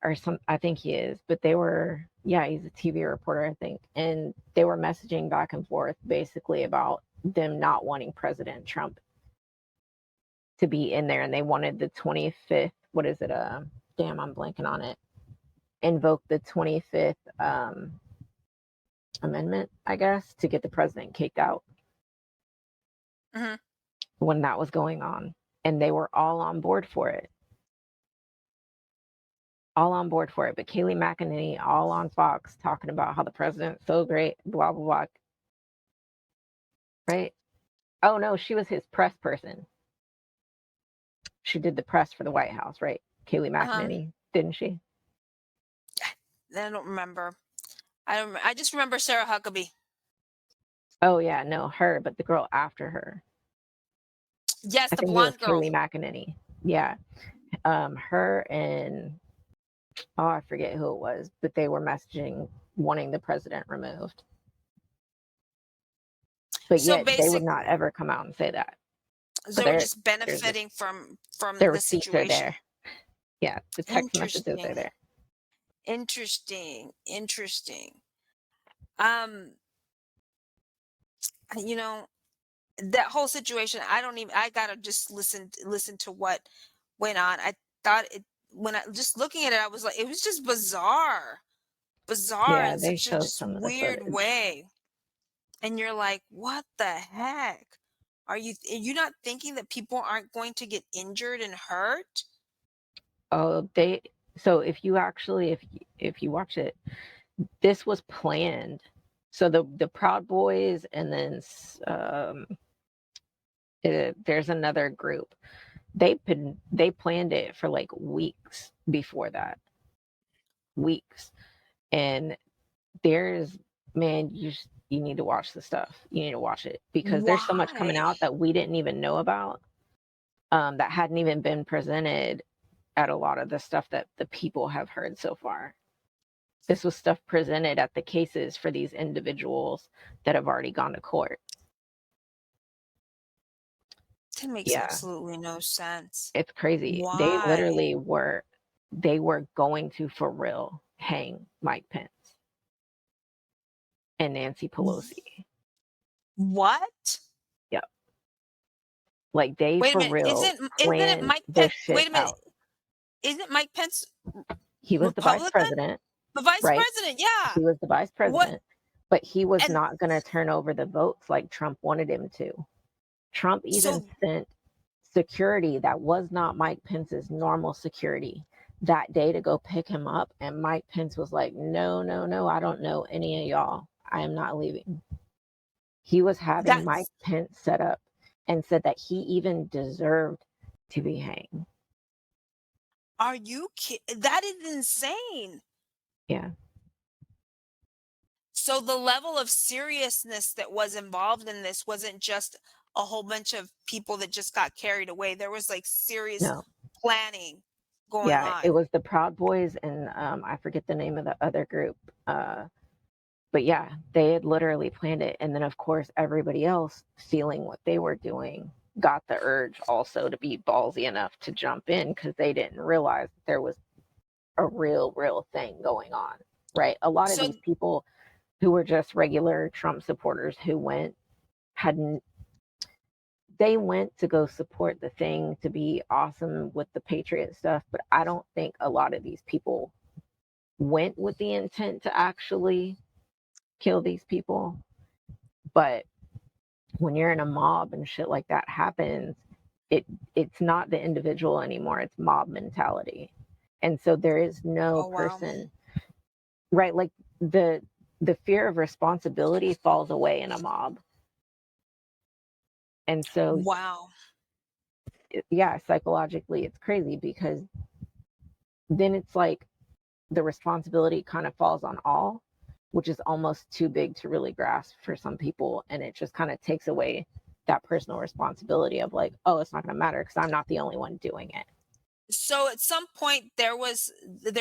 [SPEAKER 1] or some I think he is, but they were yeah, he's a TV reporter, I think. And they were messaging back and forth basically about them not wanting President Trump to be in there and they wanted the 25th, what is it? Damn, I'm blanking on it. Invoke the 25th amendment, I guess, to get the president kicked out
[SPEAKER 2] Hmm.
[SPEAKER 1] when that was going on. And they were all on board for it. All on board for it. But Kaylee McEnany, all on Fox, talking about how the president's so great, blah, blah, blah. Right? Oh, no, she was his press person. She did the press for the White House, right? Kaylee
[SPEAKER 2] Uh-huh.
[SPEAKER 1] McEnany, didn't she?
[SPEAKER 2] I don't remember. I don't. I just remember Sarah Huckabee.
[SPEAKER 1] Oh, yeah, no, her, but the girl after her.
[SPEAKER 2] Yes,
[SPEAKER 1] I
[SPEAKER 2] the
[SPEAKER 1] think it was
[SPEAKER 2] blonde girl.
[SPEAKER 1] Kaylee McEnany. Yeah. Her and, oh, I forget who it was, but they were messaging wanting the president removed. But
[SPEAKER 2] So
[SPEAKER 1] yet they would
[SPEAKER 2] basic,
[SPEAKER 1] not ever come out and say that. But
[SPEAKER 2] they were just
[SPEAKER 1] there's
[SPEAKER 2] benefiting from
[SPEAKER 1] their
[SPEAKER 2] the
[SPEAKER 1] receipts are
[SPEAKER 2] situation.
[SPEAKER 1] there. Yeah, the text messages are
[SPEAKER 2] Interesting.
[SPEAKER 1] there.
[SPEAKER 2] Interesting. Interesting. Um, you know, that whole situation, I don't even, I gotta just listen to what went on. I thought it, when I just looking at it, I was like, it was just bizarre. Bizarre
[SPEAKER 1] Yeah,
[SPEAKER 2] in
[SPEAKER 1] they
[SPEAKER 2] such a
[SPEAKER 1] showed
[SPEAKER 2] just
[SPEAKER 1] some of the
[SPEAKER 2] weird
[SPEAKER 1] footage.
[SPEAKER 2] way. And you're like, what the heck? Are you not thinking that people aren't going to get injured and hurt?
[SPEAKER 1] Oh, they so if you watch it, this was planned. So the Proud Boys and then there's another group. They planned it for like weeks before that. Weeks. And there's man, you need to watch the stuff. You need to watch it because there's so much coming
[SPEAKER 2] Why?
[SPEAKER 1] out that we didn't even know about, that hadn't even been presented at a lot of the stuff that the people have heard so far. This was stuff presented at the cases for these individuals that have already gone to court.
[SPEAKER 2] That makes
[SPEAKER 1] Yeah,
[SPEAKER 2] absolutely no sense.
[SPEAKER 1] it's crazy.
[SPEAKER 2] Why?
[SPEAKER 1] They were going to for real hang Mike Pence and Nancy Pelosi.
[SPEAKER 2] What?
[SPEAKER 1] Yeah, like they
[SPEAKER 2] Wait a
[SPEAKER 1] for
[SPEAKER 2] minute.
[SPEAKER 1] real
[SPEAKER 2] Isn't it
[SPEAKER 1] planned
[SPEAKER 2] Mike
[SPEAKER 1] this
[SPEAKER 2] Pence?
[SPEAKER 1] shit
[SPEAKER 2] Wait a minute.
[SPEAKER 1] out.
[SPEAKER 2] Isn't Mike Pence
[SPEAKER 1] He was the vice
[SPEAKER 2] Republican?
[SPEAKER 1] president,
[SPEAKER 2] The vice
[SPEAKER 1] right?
[SPEAKER 2] president, yeah.
[SPEAKER 1] He was the vice
[SPEAKER 2] What?
[SPEAKER 1] president, but he was
[SPEAKER 2] And
[SPEAKER 1] not going to turn over the votes like Trump wanted him to. Trump even
[SPEAKER 2] so
[SPEAKER 1] sent security that was not Mike Pence's normal security that day to go pick him up. And Mike Pence was like, no, no, no, I don't know any of y'all. I am not leaving. He was having Mike
[SPEAKER 2] that's,
[SPEAKER 1] Pence set up and said that he even deserved to be hanged.
[SPEAKER 2] are you kidding? That is insane.
[SPEAKER 1] Yeah.
[SPEAKER 2] So the level of seriousness that was involved in this wasn't just a whole bunch of people that just got carried away. There was like serious
[SPEAKER 1] No.
[SPEAKER 2] planning going
[SPEAKER 1] Yeah. It
[SPEAKER 2] on.
[SPEAKER 1] was the Proud Boys and I forget the name of the other group. But yeah, they had literally planned it. And then, of course, everybody else feeling what they were doing got the urge also to be ballsy enough to jump in because they didn't realize that there was a real thing going on, right? A lot of
[SPEAKER 2] So
[SPEAKER 1] these people who were just regular Trump supporters who hadn't, they went to go support the thing to be awesome with the Patriot stuff. But I don't think a lot of these people went with the intent to actually kill these people. But when you're in a mob and shit like that happens, it it's not the individual anymore, it's mob mentality. And so there is no
[SPEAKER 2] oh wow.
[SPEAKER 1] person, right? Like the the fear of responsibility falls away in a mob. And so
[SPEAKER 2] Wow.
[SPEAKER 1] yeah, psychologically it's crazy because then it's like the responsibility kind of falls on all, which is almost too big to really grasp for some people. And it just kind of takes away that personal responsibility of like, oh, it's not going to matter because I'm not the only one doing it.
[SPEAKER 2] So at some point there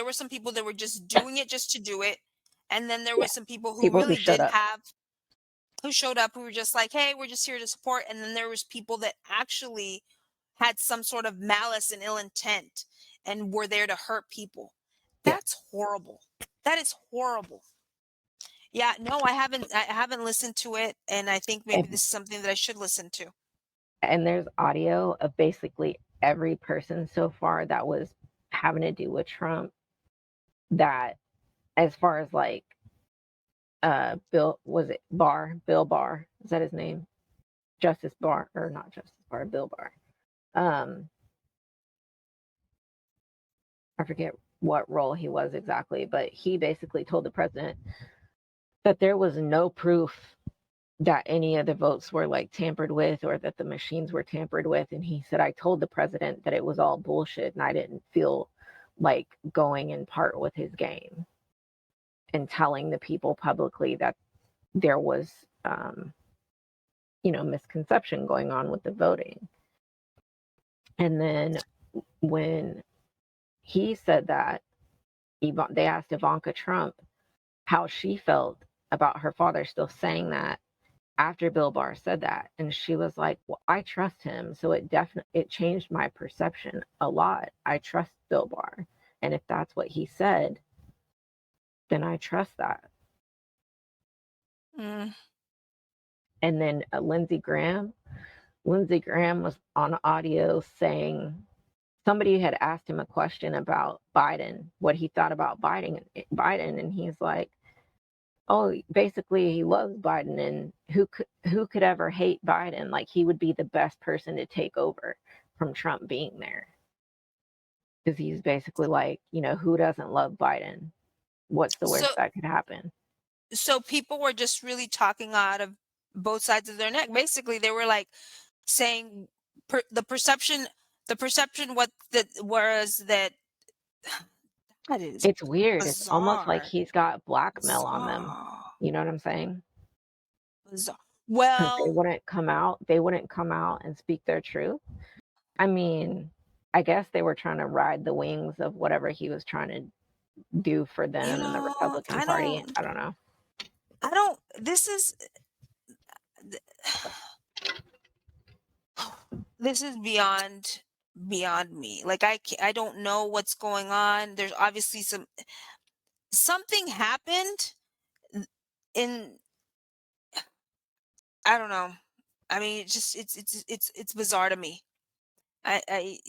[SPEAKER 2] were some people that were just doing it just to do it. And then there
[SPEAKER 1] Yeah.
[SPEAKER 2] was some people who
[SPEAKER 1] People who
[SPEAKER 2] really
[SPEAKER 1] showed
[SPEAKER 2] did
[SPEAKER 1] up.
[SPEAKER 2] have who showed up who were just like, hey, we're just here to support. And then there was people that actually had some sort of malice and ill intent and were there to hurt people.
[SPEAKER 1] Yeah.
[SPEAKER 2] That's horrible. That is horrible. Yeah, no, I haven't listened to it, and I think maybe
[SPEAKER 1] And,
[SPEAKER 2] this is something that I should listen to.
[SPEAKER 1] and there's audio of basically every person so far that was having to do with Trump that, as far as like, Bill, was it Bill Barr? Is that his name? Justice Barr, or not Justice Barr, Bill Barr. Um, I forget what role he was exactly, but he basically told the president that there was no proof that any of the votes were like tampered with or that the machines were tampered with. And he said, I told the president that it was all bullshit and I didn't feel like going in part with his game and telling the people publicly that there was, misconception going on with the voting. And then when he said that, they asked Ivanka Trump how she felt about her father still saying that after Bill Barr said that. And she was like, well, I trust him. So it changed my perception a lot. I trust Bill Barr. And if that's what he said, then I trust that.
[SPEAKER 2] Mm.
[SPEAKER 1] And then Lindsey Graham was on audio saying somebody had asked him a question about Biden, what he thought about Biden, and he's like, "Oh, basically he loves Biden, and who could ever hate Biden? Like he would be the best person to take over from Trump being there." Because he's basically like, who doesn't love Biden? What's the
[SPEAKER 2] So
[SPEAKER 1] worst that could happen?
[SPEAKER 2] so people were just really talking out of both sides of their neck. Basically, they were like saying the perception what that was that that is
[SPEAKER 1] It's weird. It's almost like
[SPEAKER 2] bizarre.
[SPEAKER 1] he's got blackmail on them.
[SPEAKER 2] Bizarre.
[SPEAKER 1] You know what I'm saying?
[SPEAKER 2] Bizarre.
[SPEAKER 1] Because they
[SPEAKER 2] Well,
[SPEAKER 1] wouldn't come out. They wouldn't come out and speak their truth. I mean, I guess they were trying to ride the wings of whatever he was trying to do for
[SPEAKER 2] you
[SPEAKER 1] them in the
[SPEAKER 2] know,
[SPEAKER 1] Republican Party. I don't know.
[SPEAKER 2] I don't, this is beyond me. Like I don't know what's going on. There's obviously something happened in, I don't know. I mean, it's bizarre to me.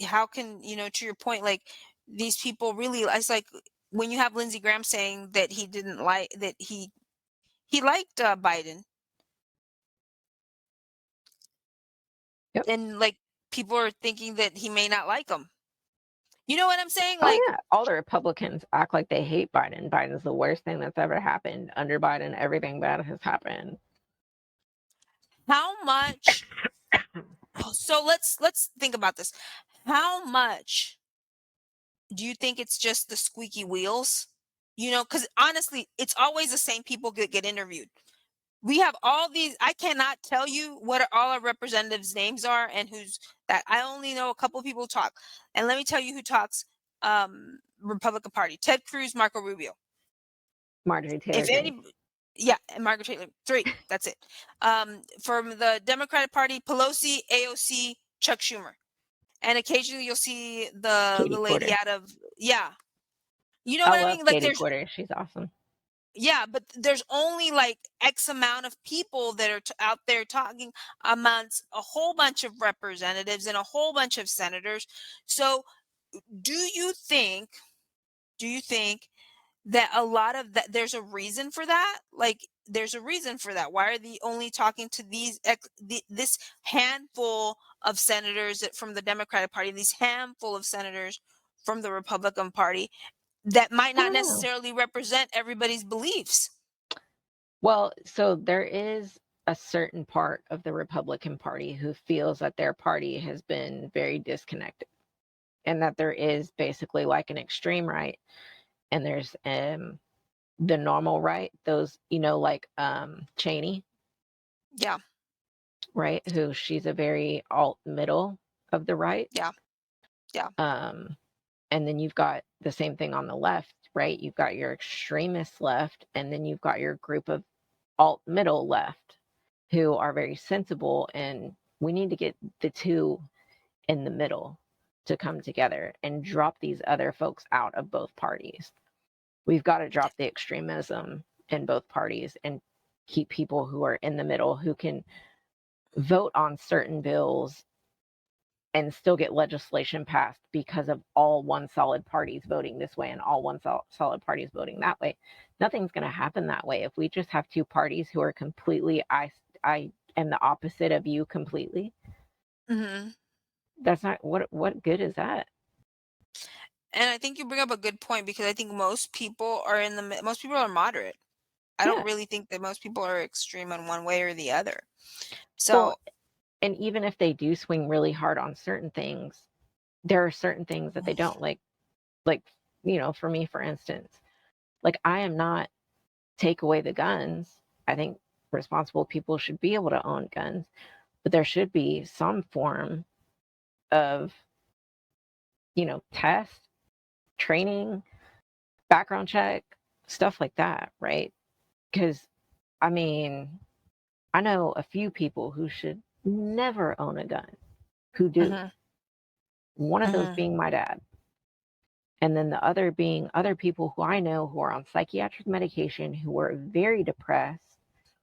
[SPEAKER 2] How can, to your point, like these people really, it's like when you have Lindsey Graham saying that he didn't like that he liked Biden,
[SPEAKER 1] Yep.
[SPEAKER 2] and like people are thinking that he may not like him. You know what I'm saying?
[SPEAKER 1] Oh
[SPEAKER 2] Like
[SPEAKER 1] yeah. All the Republicans act like they hate Biden. Biden's the worst thing that's ever happened. Under Biden, everything bad has happened.
[SPEAKER 2] how much so let's think about this. How much do you think it's just the squeaky wheels? Because honestly, it's always the same people get interviewed. We have all these. I cannot tell you what all our representatives' names are and who's that. I only know a couple of people talk. And let me tell you who talks. Republican Party: Ted Cruz, Marco Rubio.
[SPEAKER 1] Marjorie Taylor
[SPEAKER 2] If
[SPEAKER 1] Greene.
[SPEAKER 2] any, yeah, and Margaret Taylor. Three. That's it. From the Democratic Party: Pelosi, AOC, Chuck Schumer, and occasionally you'll see the
[SPEAKER 1] Katie
[SPEAKER 2] lady
[SPEAKER 1] Porter.
[SPEAKER 2] out of, yeah. You know
[SPEAKER 1] I
[SPEAKER 2] what I
[SPEAKER 1] love
[SPEAKER 2] mean? Like
[SPEAKER 1] Katie
[SPEAKER 2] there's,
[SPEAKER 1] Porter. She's awesome.
[SPEAKER 2] yeah, but there's only like X amount of people that are out there talking amongst a whole bunch of representatives and a whole bunch of senators. So, do you think? Do you think that a lot of that, there's a reason for that? Like, there's a reason for that. Why are they only talking to this handful of senators from the Democratic Party, these handful of senators from the Republican Party that might
[SPEAKER 1] I
[SPEAKER 2] not
[SPEAKER 1] don't know.
[SPEAKER 2] necessarily represent everybody's beliefs?
[SPEAKER 1] Well, so there is a certain part of the Republican Party who feels that their party has been very disconnected and that there is basically like an extreme right and there's the normal right, those, like Cheney,
[SPEAKER 2] Yeah,
[SPEAKER 1] right, who she's a very alt middle of the right.
[SPEAKER 2] yeah, yeah,
[SPEAKER 1] Um, and then you've got the same thing on the left, right? You've got your extremist left, and then you've got your group of alt middle left who are very sensible. And we need to get the two in the middle to come together and drop these other folks out of both parties. We've got to drop the extremism in both parties and keep people who are in the middle who can vote on certain bills and still get legislation passed because of all one solid parties voting this way and all one solid parties voting that way. Nothing's going to happen that way. If we just have two parties who are completely, I am the opposite of you completely,
[SPEAKER 2] hmm
[SPEAKER 1] that's not, what good is that?
[SPEAKER 2] and I think you bring up a good point, because I think most people are most people are moderate. I don't
[SPEAKER 1] Yeah.
[SPEAKER 2] really think that most people are extreme on one way or the other.
[SPEAKER 1] Well,
[SPEAKER 2] So,
[SPEAKER 1] and even if they do swing really hard on certain things, there are certain things that they don't like, for me, for instance, like I am not take away the guns. I think responsible people should be able to own guns, but there should be some form of, test, training, background check, stuff like that, right? Because, I mean, I know a few people who should never own a gun who do.
[SPEAKER 2] hmm
[SPEAKER 1] One of those
[SPEAKER 2] hmm
[SPEAKER 1] being my dad. And then the other being other people who I know who are on psychiatric medication, who were very depressed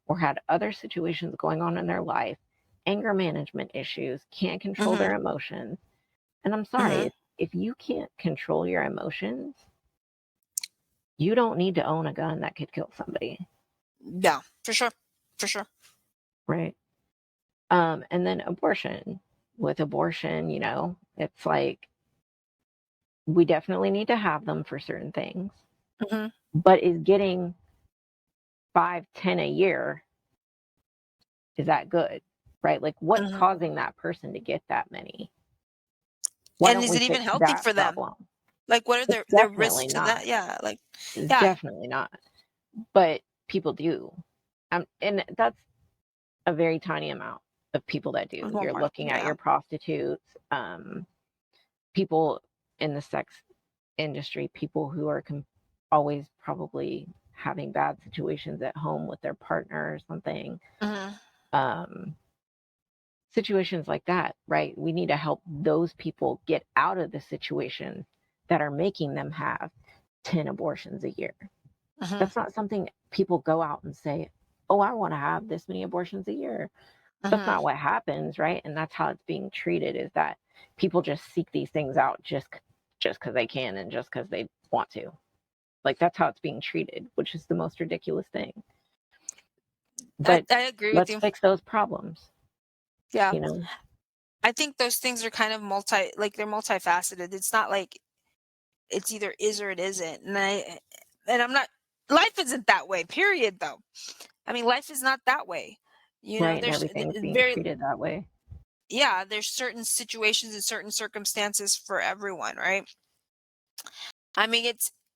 [SPEAKER 1] or had other situations going on in their life, anger management issues, can't control
[SPEAKER 2] Mhm.
[SPEAKER 1] their emotions. And I'm sorry,
[SPEAKER 2] Mhm.
[SPEAKER 1] if you can't control your emotions, you don't need to own a gun that could kill somebody,
[SPEAKER 2] Yeah, for sure. For sure.
[SPEAKER 1] right? And then abortion. With abortion, it's like we definitely need to have them for certain things,
[SPEAKER 2] Mhm.
[SPEAKER 1] but is getting 5, 10 a year, is that good? Right? Like, what's
[SPEAKER 2] Mhm.
[SPEAKER 1] causing that person to get that many? Why
[SPEAKER 2] And
[SPEAKER 1] don't
[SPEAKER 2] is
[SPEAKER 1] we
[SPEAKER 2] it even
[SPEAKER 1] fix
[SPEAKER 2] healthy
[SPEAKER 1] that
[SPEAKER 2] for them?
[SPEAKER 1] problem?
[SPEAKER 2] Like, what are
[SPEAKER 1] It's
[SPEAKER 2] their risks
[SPEAKER 1] definitely
[SPEAKER 2] to that?
[SPEAKER 1] not.
[SPEAKER 2] Yeah, like,
[SPEAKER 1] It's
[SPEAKER 2] yeah,
[SPEAKER 1] definitely not. But people do. And that's a very tiny amount of people that do.
[SPEAKER 2] one
[SPEAKER 1] You're
[SPEAKER 2] part.
[SPEAKER 1] looking at
[SPEAKER 2] Yeah.
[SPEAKER 1] your prostitutes, people in the sex industry, people who are always probably having bad situations at home with their partner or something.
[SPEAKER 2] Mhm.
[SPEAKER 1] Um, Situations like that, right? We need to help those people get out of the situations that are making them have 10 abortions a year.
[SPEAKER 2] Mhm.
[SPEAKER 1] That's not something people go out and say, oh, I want to have this many abortions a year. That's
[SPEAKER 2] Mhm.
[SPEAKER 1] not what happens, right? And that's how it's being treated, is that people just seek these things out just because they can and just because they want to. Like, that's how it's being treated, which is the most ridiculous thing.
[SPEAKER 2] I
[SPEAKER 1] But
[SPEAKER 2] I agree with
[SPEAKER 1] let's
[SPEAKER 2] you.
[SPEAKER 1] fix those problems,
[SPEAKER 2] Yeah.
[SPEAKER 1] you know?
[SPEAKER 2] I think those things are kind of they're multifaceted. It's not like it's either is or it isn't. And I'm not life isn't that way, period though. I mean, life is not that way. You know,
[SPEAKER 1] Right, and everything's being
[SPEAKER 2] very
[SPEAKER 1] treated that way.
[SPEAKER 2] yeah, there's certain situations and certain circumstances for everyone, right? I mean,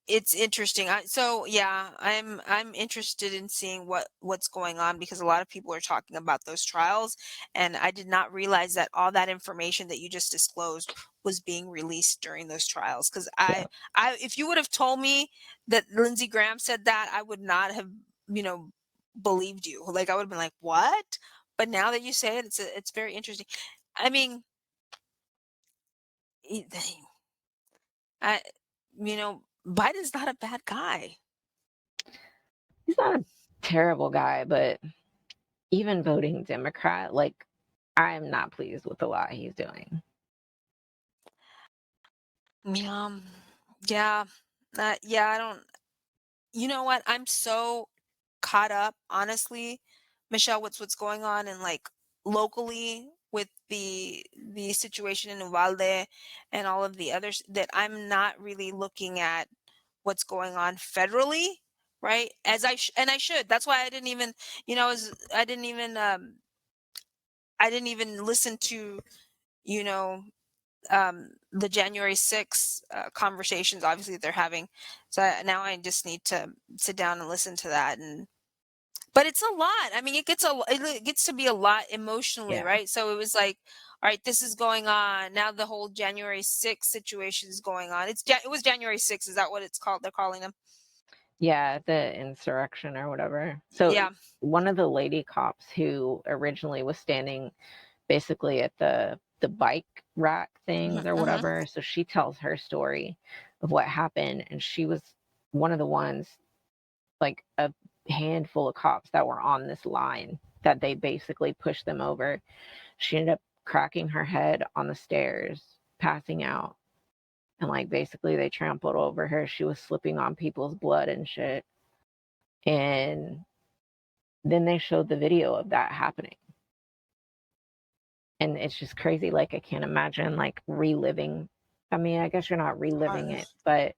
[SPEAKER 2] it's interesting. So yeah, I'm interested in seeing what's going on because a lot of people are talking about those trials, and I did not realize that all that information that you just disclosed was being released during those trials. Because
[SPEAKER 1] Yeah.
[SPEAKER 2] I if you would have told me that Lindsey Graham said that, I would not have you know believed you. Like I would have been like, what? But now that you say it, it's very interesting. I mean, it- I Biden's not a bad guy.
[SPEAKER 1] He's not a terrible guy, but even voting Democrat, like, I'm not pleased with a lot he's doing.
[SPEAKER 2] Yeah, yeah, yeah. I don't. You know what? I'm so caught up, honestly, Michelle. What's going on and like locally with the situation in Uvalde and all of the others that I'm not really looking at what's going on federally, right? And I should. That's why I didn't even, I didn't even listen to, you know, the January 6th conversations, obviously they're having. So now I just need to sit down and listen to that. But it's a lot. I mean, it gets to be a lot emotionally,
[SPEAKER 1] Yeah.
[SPEAKER 2] right? So it was like, all right, this is going on now. The whole January 6th situation is going on. It was January 6th. Is that what it's called? They're calling them.
[SPEAKER 1] Yeah, the insurrection or whatever. So
[SPEAKER 2] Yeah.
[SPEAKER 1] one of the lady cops who originally was standing basically at the bike rack
[SPEAKER 2] Hmm.
[SPEAKER 1] things or
[SPEAKER 2] Hmm.
[SPEAKER 1] whatever, so she tells her story of what happened, and she was one of the ones, like a handful of cops that were on this line that they basically pushed them over. She ended up cracking her head on the stairs, passing out, and like basically they trampled over her. She was slipping on people's blood and shit. And then they showed the video of that happening. And it's just crazy. Like, I can't imagine like reliving. I mean, I guess you're not reliving it, but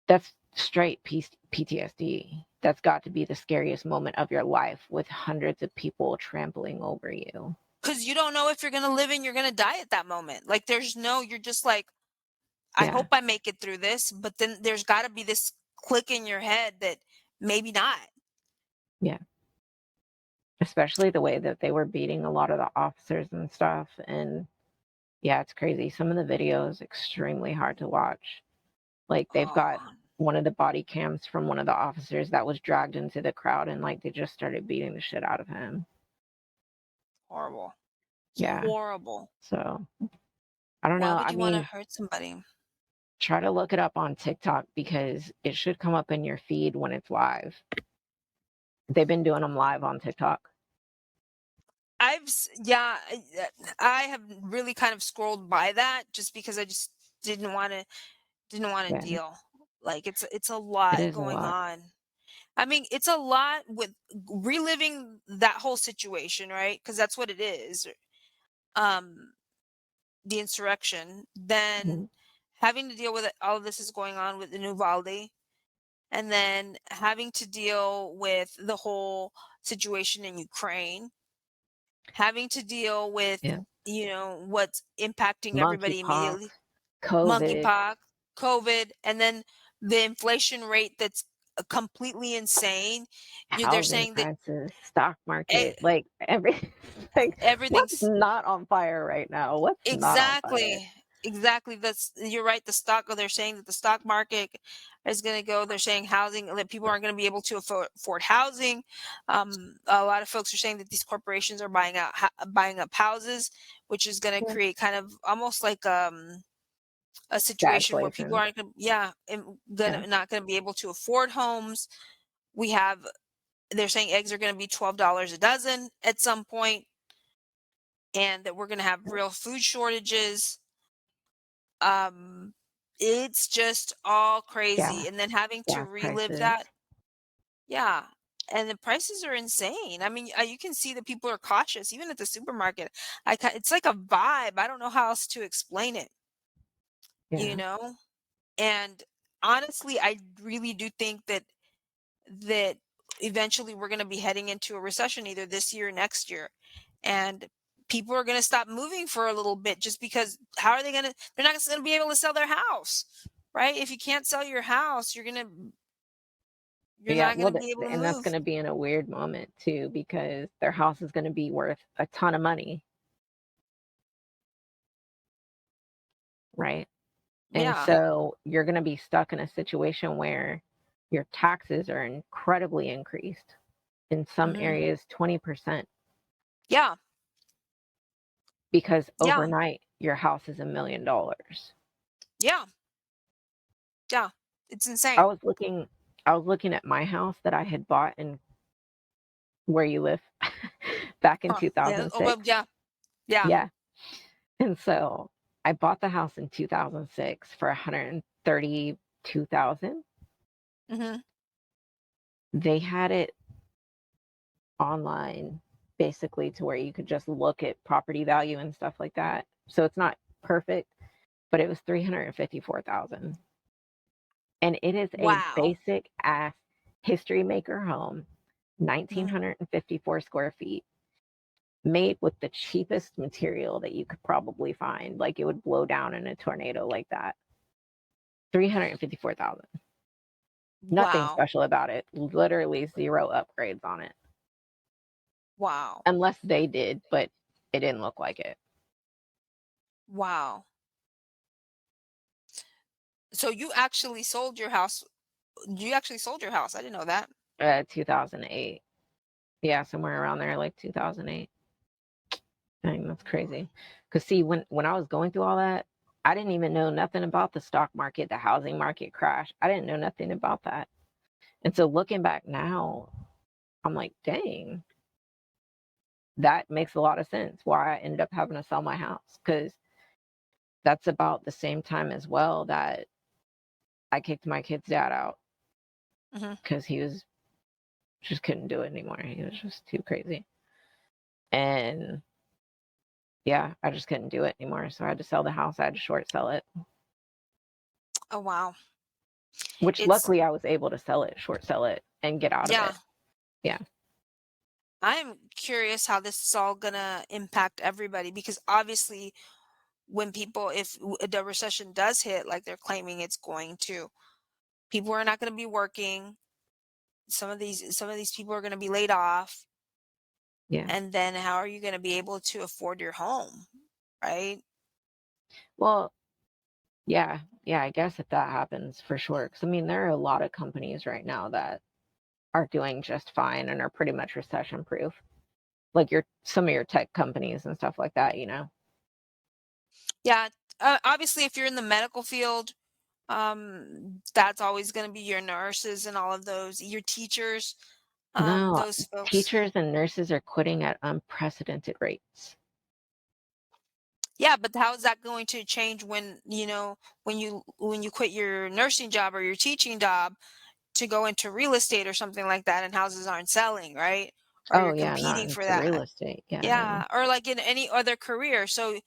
[SPEAKER 1] that's straight PTSD. That's got to be the scariest moment of your life, with hundreds of people trampling over you.
[SPEAKER 2] Because you don't know if you're gonna live and you're gonna die at that moment. Like there's no, you're just like, I
[SPEAKER 1] Yeah.
[SPEAKER 2] hope I make it through this, but then there's got to be this click in your head that maybe not.
[SPEAKER 1] Yeah. Especially the way that they were beating a lot of the officers and stuff. And yeah, it's crazy. Some of the videos extremely hard to watch. Like, they've got
[SPEAKER 2] Oh,
[SPEAKER 1] one of the body cams from one of the officers that was dragged into the crowd, and like they just started beating the shit out of him.
[SPEAKER 2] horrible.
[SPEAKER 1] Yeah.
[SPEAKER 2] Horrible.
[SPEAKER 1] So I don't
[SPEAKER 2] Why
[SPEAKER 1] know.
[SPEAKER 2] would
[SPEAKER 1] I
[SPEAKER 2] you want to
[SPEAKER 1] mean,
[SPEAKER 2] hurt somebody?
[SPEAKER 1] Try to look it up on TikTok because it should come up in your feed when it's live. They've been doing them live on TikTok.
[SPEAKER 2] Yeah, I have really kind of scrolled by that just because I just didn't want to
[SPEAKER 1] Yeah,
[SPEAKER 2] deal. Like it's a
[SPEAKER 1] it
[SPEAKER 2] lot
[SPEAKER 1] is a
[SPEAKER 2] going
[SPEAKER 1] lot.
[SPEAKER 2] on. I mean, it's a lot with reliving that whole situation, right? Because that's what it is. Um, the insurrection, then
[SPEAKER 1] Mhm.
[SPEAKER 2] having to deal with it, all of this is going on with the Uvalde, and then having to deal with the whole situation in Ukraine, having to deal with,
[SPEAKER 1] Yeah.
[SPEAKER 2] what's impacting everybody
[SPEAKER 1] Monkeypox,
[SPEAKER 2] immediately,
[SPEAKER 1] COVID,
[SPEAKER 2] monkeypox, COVID, and then the inflation rate that's completely insane. They're
[SPEAKER 1] housing
[SPEAKER 2] saying that
[SPEAKER 1] prices, stock
[SPEAKER 2] e-
[SPEAKER 1] market, like like what's
[SPEAKER 2] everything's
[SPEAKER 1] not on fire right now? What's not on fire?
[SPEAKER 2] exactly, exactly. You're right. They're saying that the stock market is going to go. They're saying housing, that people aren't going to be able to afford housing. A lot of folks are saying that these corporations are buying up houses, which is going to
[SPEAKER 1] Yeah.
[SPEAKER 2] create kind of almost like a situation where people
[SPEAKER 1] Stagflation.
[SPEAKER 2] aren't going, yeah, and
[SPEAKER 1] Yeah.
[SPEAKER 2] gonna not going to be able to afford homes. We have They're saying eggs are going to be $12 a dozen at some point, and that we're going to have real food shortages. Um, it's just all crazy,
[SPEAKER 1] Gas,
[SPEAKER 2] and then having to
[SPEAKER 1] gas
[SPEAKER 2] relive
[SPEAKER 1] prices.
[SPEAKER 2] that, yeah, and the prices are insane. I mean, you can see that people are cautious even at the supermarket. It's like a vibe. I don't know how else to explain it, you
[SPEAKER 1] Yeah.
[SPEAKER 2] know? And honestly, I really do think that eventually we're going to be heading into a recession either this year or next year. And people are going to stop moving for a little bit just because how are they going to, they're not going to be able to sell their house, right? If you can't sell your house, you're
[SPEAKER 1] Yeah,
[SPEAKER 2] not going
[SPEAKER 1] well,
[SPEAKER 2] to be able to
[SPEAKER 1] and that's
[SPEAKER 2] move.
[SPEAKER 1] going to be in a weird moment too because their house is going to be worth a ton of money, right? And
[SPEAKER 2] Yeah.
[SPEAKER 1] so you're going to be stuck in a situation where your taxes are incredibly increased. In some
[SPEAKER 2] Hmm.
[SPEAKER 1] areas, 20%,
[SPEAKER 2] Yeah.
[SPEAKER 1] because
[SPEAKER 2] Yeah.
[SPEAKER 1] overnight your house is $1 million.
[SPEAKER 2] Yeah. Yeah. It's
[SPEAKER 1] I
[SPEAKER 2] insane.
[SPEAKER 1] was looking, I was looking at my house that I had bought in where you live back in
[SPEAKER 2] Huh. Yeah. Oh, well,
[SPEAKER 1] 2006.
[SPEAKER 2] yeah. Yeah.
[SPEAKER 1] Yeah. And so I bought the house in 2006 for 132,000.
[SPEAKER 2] Hmm.
[SPEAKER 1] They had it online basically to where you could just look at property value and stuff like that. So it's not perfect, but it was 354,000. And it is a
[SPEAKER 2] Wow.
[SPEAKER 1] basic ass history maker home,
[SPEAKER 2] Hmm.
[SPEAKER 1] 1954 square feet, made with the cheapest material that you could probably find. Like it would blow down in a tornado like that. 354,000. Nothing
[SPEAKER 2] Wow.
[SPEAKER 1] special about it. Literally zero upgrades on it.
[SPEAKER 2] Wow.
[SPEAKER 1] Unless they did, but it didn't look like it.
[SPEAKER 2] Wow. So you actually sold your house. I didn't know that.
[SPEAKER 1] 2008. Yeah, somewhere around there, like 2008. Dang, that's crazy. Cause see, when I was going through all that, I didn't even know nothing about the stock market, the housing market crash. I didn't know nothing about that. And so looking back now, I'm like, dang, that makes a lot of sense why I ended up having to sell my house. Cause that's about the same time as well that I kicked my kid's dad out
[SPEAKER 2] Hmm.
[SPEAKER 1] because he was just couldn't do it anymore. He was just too crazy. And yeah, I just couldn't do it anymore. So I had to sell the house. I had to short sell it,
[SPEAKER 2] Oh, wow.
[SPEAKER 1] which
[SPEAKER 2] It's
[SPEAKER 1] luckily I was able to sell it, short sell it, and get out of
[SPEAKER 2] Yeah.
[SPEAKER 1] it. Yeah.
[SPEAKER 2] I'm curious how this is all gonna impact everybody because obviously when people if the recession does hit like they're claiming it's going to, people are not going to be working. Some of these people are going to be laid off,
[SPEAKER 1] Yeah.
[SPEAKER 2] and then how are you going to be able to afford your home, right?
[SPEAKER 1] Well, yeah. Yeah. I guess if that happens for sure. Cause I mean, there are a lot of companies right now that are doing just fine and are pretty much recession proof. Like some of your tech companies and stuff like that, you know?
[SPEAKER 2] Yeah, obviously if you're in the medical field That's always going to be your nurses and all of those, your teachers,
[SPEAKER 1] No,
[SPEAKER 2] those folks.
[SPEAKER 1] teachers and nurses are quitting at unprecedented rates.
[SPEAKER 2] Yeah, but how is that going to change when, when you quit your nursing job or your teaching job to go into real estate or something like that and houses aren't selling, right? Or
[SPEAKER 1] Oh
[SPEAKER 2] you're
[SPEAKER 1] yeah, not
[SPEAKER 2] competing for
[SPEAKER 1] into real
[SPEAKER 2] that.
[SPEAKER 1] estate. Yeah, no.
[SPEAKER 2] Yeah, or like in any other career. So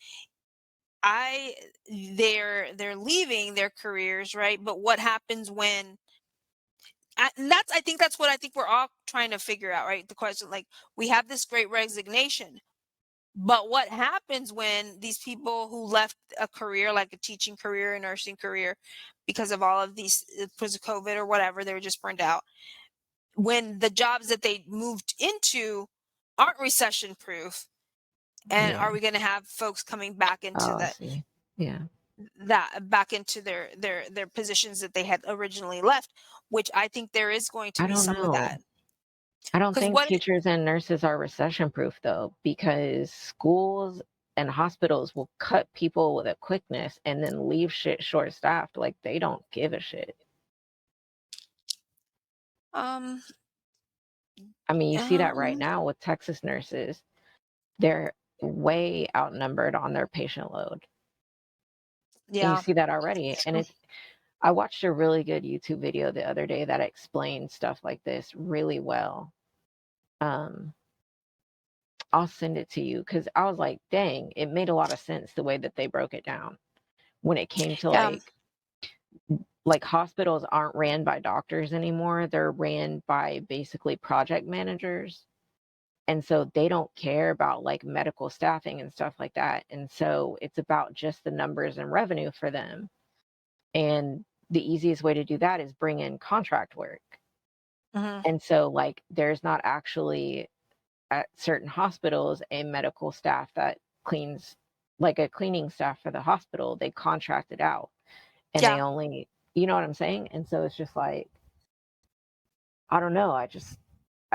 [SPEAKER 2] I they're leaving their careers, right? But what happens when and that's I think that's what I think we're all trying to figure out, right? The question, like, we have this great resignation, but what happens when these people who left a career, like a teaching career, a nursing career, because of all of these, because of COVID or whatever, they were just burned out. When the jobs that they moved into aren't recession proof, and
[SPEAKER 1] Yeah.
[SPEAKER 2] are we going to have folks coming back into
[SPEAKER 1] Oh, I see. Yeah.
[SPEAKER 2] back into their positions that they had originally left, which I think there is going to
[SPEAKER 1] I
[SPEAKER 2] be
[SPEAKER 1] don't
[SPEAKER 2] some of
[SPEAKER 1] know.
[SPEAKER 2] that.
[SPEAKER 1] I don't
[SPEAKER 2] Because
[SPEAKER 1] think
[SPEAKER 2] what
[SPEAKER 1] teachers and nurses are recession proof though, because schools and hospitals will cut people with a quickness and then leave shit short staffed. Like they don't give a shit.
[SPEAKER 2] um
[SPEAKER 1] I mean, you see that right
[SPEAKER 2] um
[SPEAKER 1] now with Texas nurses. They're way outnumbered on their patient load. And you
[SPEAKER 2] yeah,
[SPEAKER 1] see that already. And
[SPEAKER 2] true.
[SPEAKER 1] it's I watched a really good YouTube video the other day that explained stuff like this really well. Um, I'll send it to you because I was like, dang, it made a lot of sense the way that they broke it down when it came to
[SPEAKER 2] Yeah.
[SPEAKER 1] like hospitals aren't ran by doctors anymore. They're ran by basically project managers. And so they don't care about like medical staffing and stuff like that. And so it's about just the numbers and revenue for them. And the easiest way to do that is bring in contract work.
[SPEAKER 2] Hmm.
[SPEAKER 1] And so like there's not actually at certain hospitals a medical staff that cleans like a cleaning staff for the hospital. They contract it out and they
[SPEAKER 2] Yeah,
[SPEAKER 1] only, you know what I'm saying? And so it's just like, I don't know. I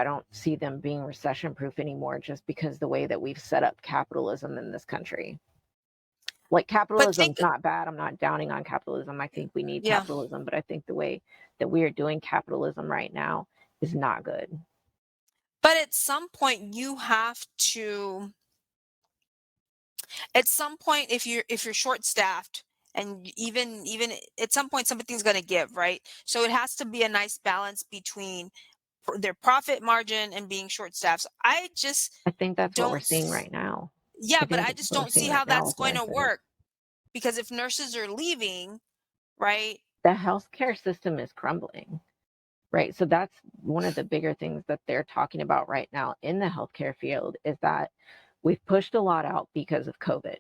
[SPEAKER 1] don't see them being recession proof anymore just because the way that we've set up capitalism in this country. Like
[SPEAKER 2] but think
[SPEAKER 1] capitalism's not bad. I'm not downing on capitalism. I think we need
[SPEAKER 2] yeah,
[SPEAKER 1] capitalism, but I think the way that we are doing capitalism right now is not good.
[SPEAKER 2] but at some point you have to, at some point, if you're short staffed, and even at some point something's going to give, right? So it has to be a nice balance between their profit margin and being short staffed. So I just
[SPEAKER 1] I think that's what we're
[SPEAKER 2] don't
[SPEAKER 1] seeing right now.
[SPEAKER 2] yeah,
[SPEAKER 1] I
[SPEAKER 2] but
[SPEAKER 1] think
[SPEAKER 2] I
[SPEAKER 1] that's
[SPEAKER 2] just
[SPEAKER 1] what we're
[SPEAKER 2] don't
[SPEAKER 1] seeing
[SPEAKER 2] see how
[SPEAKER 1] right now
[SPEAKER 2] that's
[SPEAKER 1] with what
[SPEAKER 2] going
[SPEAKER 1] I
[SPEAKER 2] to
[SPEAKER 1] said.
[SPEAKER 2] work, because if nurses are leaving, right?
[SPEAKER 1] The healthcare system is crumbling, right? So that's one of the bigger things that they're talking about right now in the healthcare field is that we've pushed a lot out because of COVID,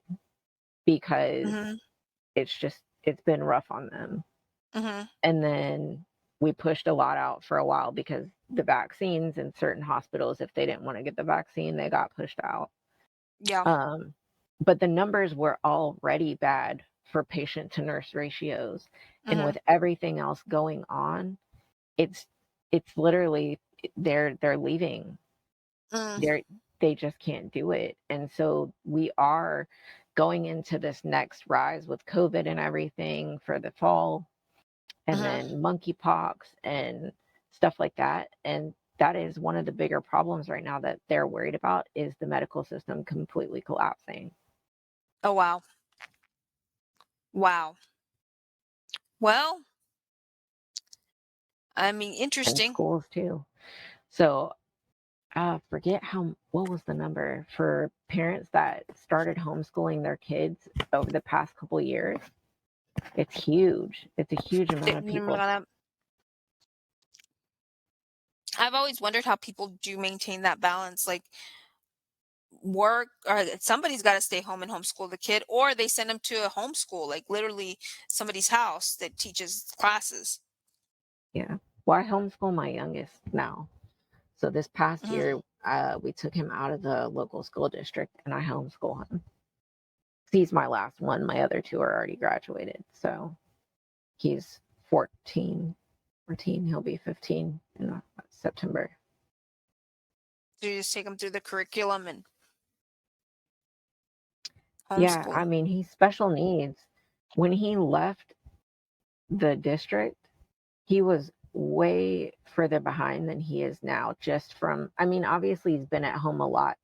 [SPEAKER 1] because
[SPEAKER 2] Mhm.
[SPEAKER 1] it's been rough on them.
[SPEAKER 2] Mhm.
[SPEAKER 1] And then we pushed a lot out for a while because the vaccines in certain hospitals, if they didn't want to get the vaccine, they got pushed out.
[SPEAKER 2] Yeah.
[SPEAKER 1] Um, but the numbers were already bad for patient to nurse ratios. And
[SPEAKER 2] Mhm.
[SPEAKER 1] with everything else going on, it's it's literally they're leaving.
[SPEAKER 2] Mm.
[SPEAKER 1] They're they just can't do it. And so we are going into this next rise with COVID and everything for the fall and
[SPEAKER 2] Mhm.
[SPEAKER 1] then monkeypox and stuff like that. And that is one of the bigger problems right now that they're worried about is the medical system completely collapsing
[SPEAKER 2] Oh, wow. Wow. Well, I mean,
[SPEAKER 1] and
[SPEAKER 2] interesting.
[SPEAKER 1] schools too. So forget how what was the number for parents that started homeschooling their kids over the past couple years. It's huge. It's a huge amount of people.
[SPEAKER 2] I've always wondered how people do maintain that balance, like work, or somebody's got to stay home and homeschool the kid, or they send them to a homeschool, like literally somebody's house that teaches classes.
[SPEAKER 1] Yeah. Well, I homeschool my youngest now. So this past
[SPEAKER 2] Mhm.
[SPEAKER 1] year, we took him out of the local school district and I homeschool him. He's my last one. My other two are already graduated. So he's 14. 14. He'll be 15 in September.
[SPEAKER 2] So you just take them through the curriculum and
[SPEAKER 1] Yeah.
[SPEAKER 2] homeschool.
[SPEAKER 1] I mean, he's special needs. When he left the district, he was way further behind than he is now, just from, I mean, obviously he's been at home a lot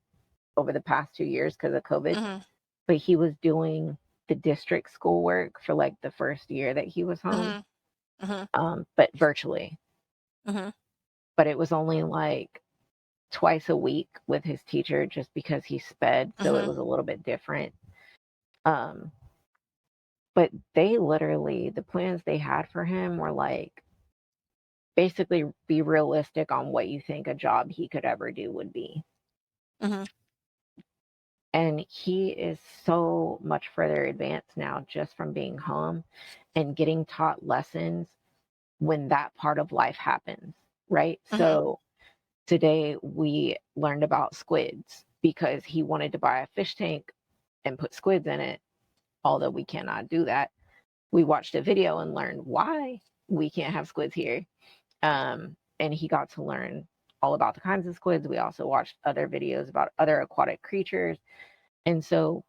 [SPEAKER 1] over the past 2 years because of COVID,
[SPEAKER 2] Mhm.
[SPEAKER 1] but he was doing the district schoolwork for like the first year that he was home,
[SPEAKER 2] Mhm. Mhm.
[SPEAKER 1] but virtually.
[SPEAKER 2] Mhm.
[SPEAKER 1] But it was only like twice a week with his teacher just because he sped, so it
[SPEAKER 2] Mhm.
[SPEAKER 1] was a little bit different. Um, but they literally, the plans they had for him were like basically be realistic on what you think a job he could ever do would be.
[SPEAKER 2] Mhm.
[SPEAKER 1] And he is so much further advanced now just from being home and getting taught lessons when that part of life happens, right?
[SPEAKER 2] Mhm.
[SPEAKER 1] So today we learned about squids because he wanted to buy a fish tank and put squids in it, although we cannot do that. We watched a video and learned why we can't have squids here. And he got to learn all about the kinds of squids. We also watched other videos about other aquatic creatures. And so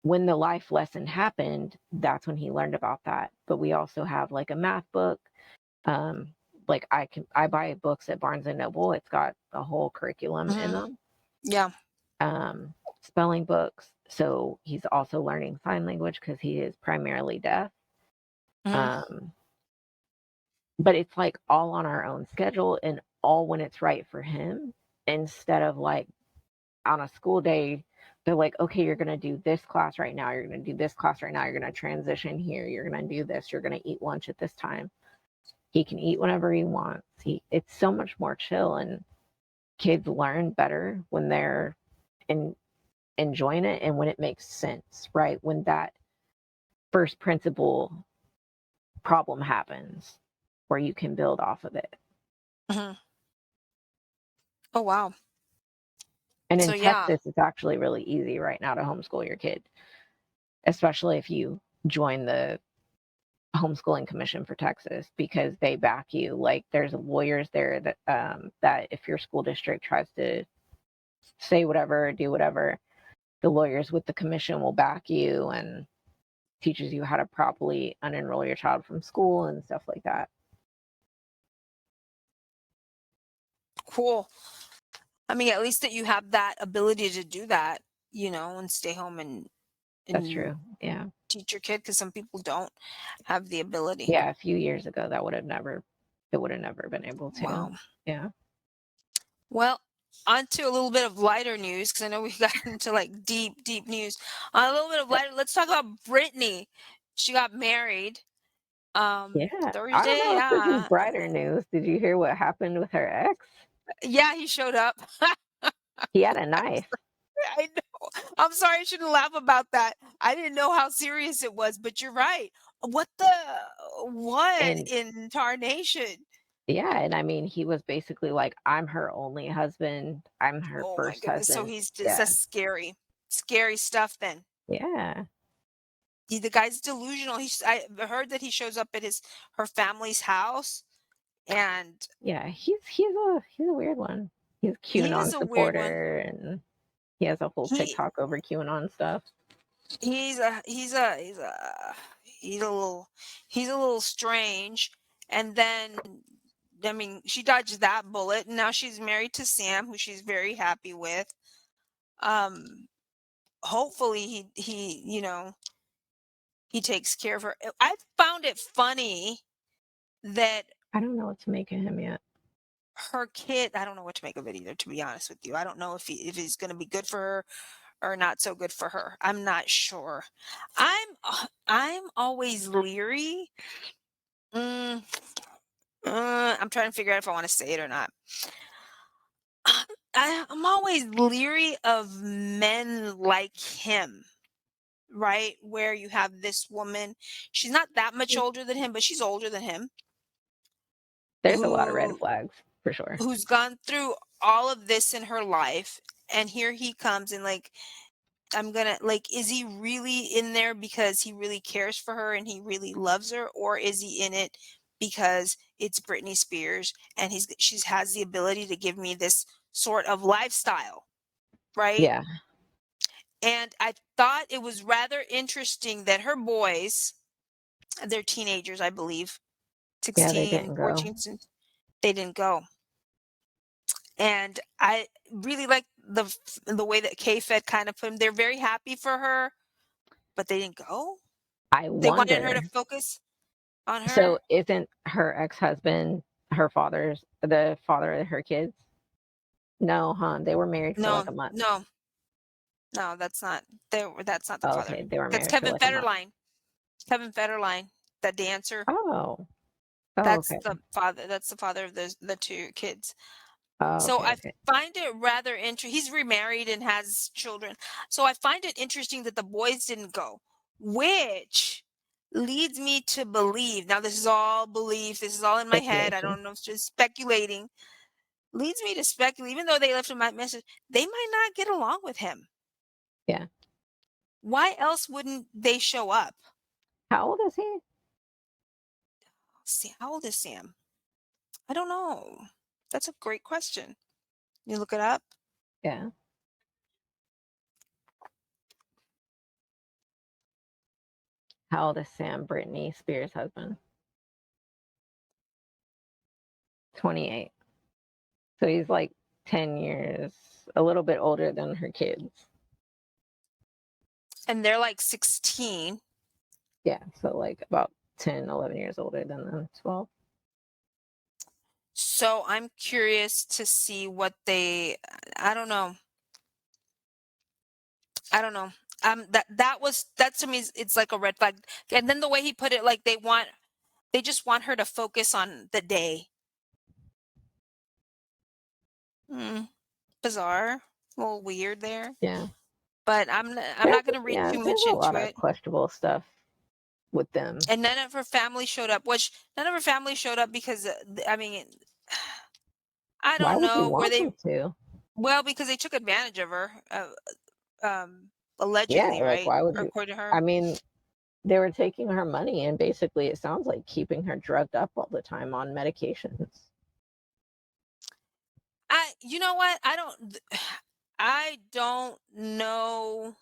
[SPEAKER 1] when the life lesson happened, that's when he learned about that. But we also have like a math book. Um, like I buy books at Barnes and Noble. It's got a whole curriculum in
[SPEAKER 2] Mhm.
[SPEAKER 1] them.
[SPEAKER 2] Yeah.
[SPEAKER 1] Spelling books. So he's also learning sign language because he is primarily deaf.
[SPEAKER 2] Mhm.
[SPEAKER 1] Um, but it's like all on our own schedule and all when it's right for him, instead of like on a school day they're like, okay, you're going to do this class right now, you're going to do this class right now, you're going to transition here, you're going to do this, you're going to eat lunch at this time. He can eat whenever he wants. It's so much more chill, and kids learn better when they're in, enjoying it and when it makes sense, right? When that first principle problem happens where you can build off of it.
[SPEAKER 2] Mhm. Oh, wow.
[SPEAKER 1] And
[SPEAKER 2] So
[SPEAKER 1] in
[SPEAKER 2] yeah.
[SPEAKER 1] Texas, it's actually really easy right now to homeschool your kid, especially if you join the homeschooling commission for Texas because they back you. Like there's lawyers there that if your school district tries to say whatever, do whatever, the lawyers with the commission will back you and teaches you how to properly unenroll your child from school and stuff like that.
[SPEAKER 2] Cool. I mean, at least that you have that ability to do that, and stay home
[SPEAKER 1] That's
[SPEAKER 2] and
[SPEAKER 1] true. Yeah.
[SPEAKER 2] teach your kid, because some people don't have the ability.
[SPEAKER 1] Yeah. A few years ago, that would have never, it would have never been able to.
[SPEAKER 2] Wow.
[SPEAKER 1] Yeah.
[SPEAKER 2] Well, on to a little bit of lighter news, because I know we got into like deep, deep news. On a little bit of lighter, let's talk about Brittany. She got married
[SPEAKER 1] Yeah. I don't
[SPEAKER 2] Thursday.
[SPEAKER 1] know if this is
[SPEAKER 2] Yeah.
[SPEAKER 1] brighter news. Did you hear what happened with her ex?
[SPEAKER 2] Yeah, he showed up.
[SPEAKER 1] He had a knife.
[SPEAKER 2] I know. I'm sorry, I shouldn't laugh about that. I didn't know how serious it was, but you're right. What
[SPEAKER 1] And
[SPEAKER 2] in tarnation?
[SPEAKER 1] yeah, and I mean, he was basically like, I'm her only husband. I'm her
[SPEAKER 2] Oh my
[SPEAKER 1] first
[SPEAKER 2] goodness. So
[SPEAKER 1] husband.
[SPEAKER 2] he's just
[SPEAKER 1] Yeah.
[SPEAKER 2] that's scary. Scary stuff then.
[SPEAKER 1] Yeah.
[SPEAKER 2] The guy's delusional. I heard that he shows up at her family's house, and
[SPEAKER 1] Yeah. He's a weird one. He's a
[SPEAKER 2] he is
[SPEAKER 1] QAnon
[SPEAKER 2] a weird one.
[SPEAKER 1] supporter and he has a whole
[SPEAKER 2] He
[SPEAKER 1] TikTok over QAnon stuff.
[SPEAKER 2] he's a little strange. And then, I mean, she dodged that bullet, and now she's married to Sam, who she's very happy with. Hopefully he takes care of her. I found it funny that
[SPEAKER 1] I don't know what to make of him yet.
[SPEAKER 2] her kid, I don't know what to make of it either, to be honest with you. I don't know if he's going to be good for her or not so good for her. I'm not sure. I'm always leery. Mm, I'm trying to figure out if I want to say it or not. I'm always leery of men like him, right? Where you have this woman, she's not that much older than him, but she's older than him,
[SPEAKER 1] There's a lot of red
[SPEAKER 2] who
[SPEAKER 1] flags for sure.
[SPEAKER 2] who's gone through all of this in her life, and here he comes and like, I'm gonna like, is he really in there because he really cares for her and he really loves her, or is he in it because it's Britney Spears and she's has the ability to give me this sort of lifestyle, right?
[SPEAKER 1] Yeah.
[SPEAKER 2] And I thought it was rather interesting that her boys They're teenagers, I believe.
[SPEAKER 1] Yeah, they
[SPEAKER 2] 16,
[SPEAKER 1] didn't go.
[SPEAKER 2] 14, they didn't go. And I really like the way that K-Fed kind of put them. They're very happy for her, but they didn't go.
[SPEAKER 1] I
[SPEAKER 2] They wanted her to
[SPEAKER 1] wonder.
[SPEAKER 2] focus on her.
[SPEAKER 1] So isn't her ex-husband the father of her kids? No, huh? They were married for like
[SPEAKER 2] No,
[SPEAKER 1] a month.
[SPEAKER 2] no, no, that's not the
[SPEAKER 1] Oh,
[SPEAKER 2] father.
[SPEAKER 1] okay, they were
[SPEAKER 2] That's
[SPEAKER 1] married for
[SPEAKER 2] Kevin
[SPEAKER 1] like a month.
[SPEAKER 2] Federline. Kevin Federline, the dancer.
[SPEAKER 1] Oh. Oh,
[SPEAKER 2] That's
[SPEAKER 1] okay.
[SPEAKER 2] the father. That's the father of the two kids.
[SPEAKER 1] Oh,
[SPEAKER 2] So
[SPEAKER 1] okay,
[SPEAKER 2] I
[SPEAKER 1] okay.
[SPEAKER 2] find it rather interesting. He's remarried and has children. So I find it interesting that the boys didn't go, which leads me to believe. Now this is all belief. This is all in my head. I
[SPEAKER 1] Speculation.
[SPEAKER 2] don't know. It's just speculating. Leads me to speculate. Even though they left him a message, they might not get along with him.
[SPEAKER 1] Yeah.
[SPEAKER 2] Why else wouldn't they show up?
[SPEAKER 1] How old is he?
[SPEAKER 2] See, how old is Sam? I don't know. That's a great question. You look it up.
[SPEAKER 1] Yeah. How old is Sam, Britney Spears' husband? 28. So he's like 10 years, a little bit older than her kids.
[SPEAKER 2] And they're like 16.
[SPEAKER 1] Yeah, so like about 10, 11 years older than them, 12.
[SPEAKER 2] So I'm curious to see what I don't know. I don't know. That to me it's like a red flag. And then the way he put it, like they just want her to focus on the day. Mm, bizarre, a little weird there.
[SPEAKER 1] Yeah.
[SPEAKER 2] But I'm not gonna read
[SPEAKER 1] Yeah,
[SPEAKER 2] too
[SPEAKER 1] there's
[SPEAKER 2] much
[SPEAKER 1] a
[SPEAKER 2] into
[SPEAKER 1] lot of
[SPEAKER 2] it.
[SPEAKER 1] questionable stuff with them.
[SPEAKER 2] And none of her family showed up. Which none of her family showed up because I mean, I
[SPEAKER 1] Why
[SPEAKER 2] don't
[SPEAKER 1] would you
[SPEAKER 2] know. Were
[SPEAKER 1] want
[SPEAKER 2] they
[SPEAKER 1] them to?
[SPEAKER 2] well because they took advantage of her, um,
[SPEAKER 1] Yeah,
[SPEAKER 2] allegedly,
[SPEAKER 1] like
[SPEAKER 2] right?
[SPEAKER 1] why would you?
[SPEAKER 2] According to her.
[SPEAKER 1] I mean, they were taking her money and basically it sounds like keeping her drugged up all the time on medications.
[SPEAKER 2] You know what? I don't know.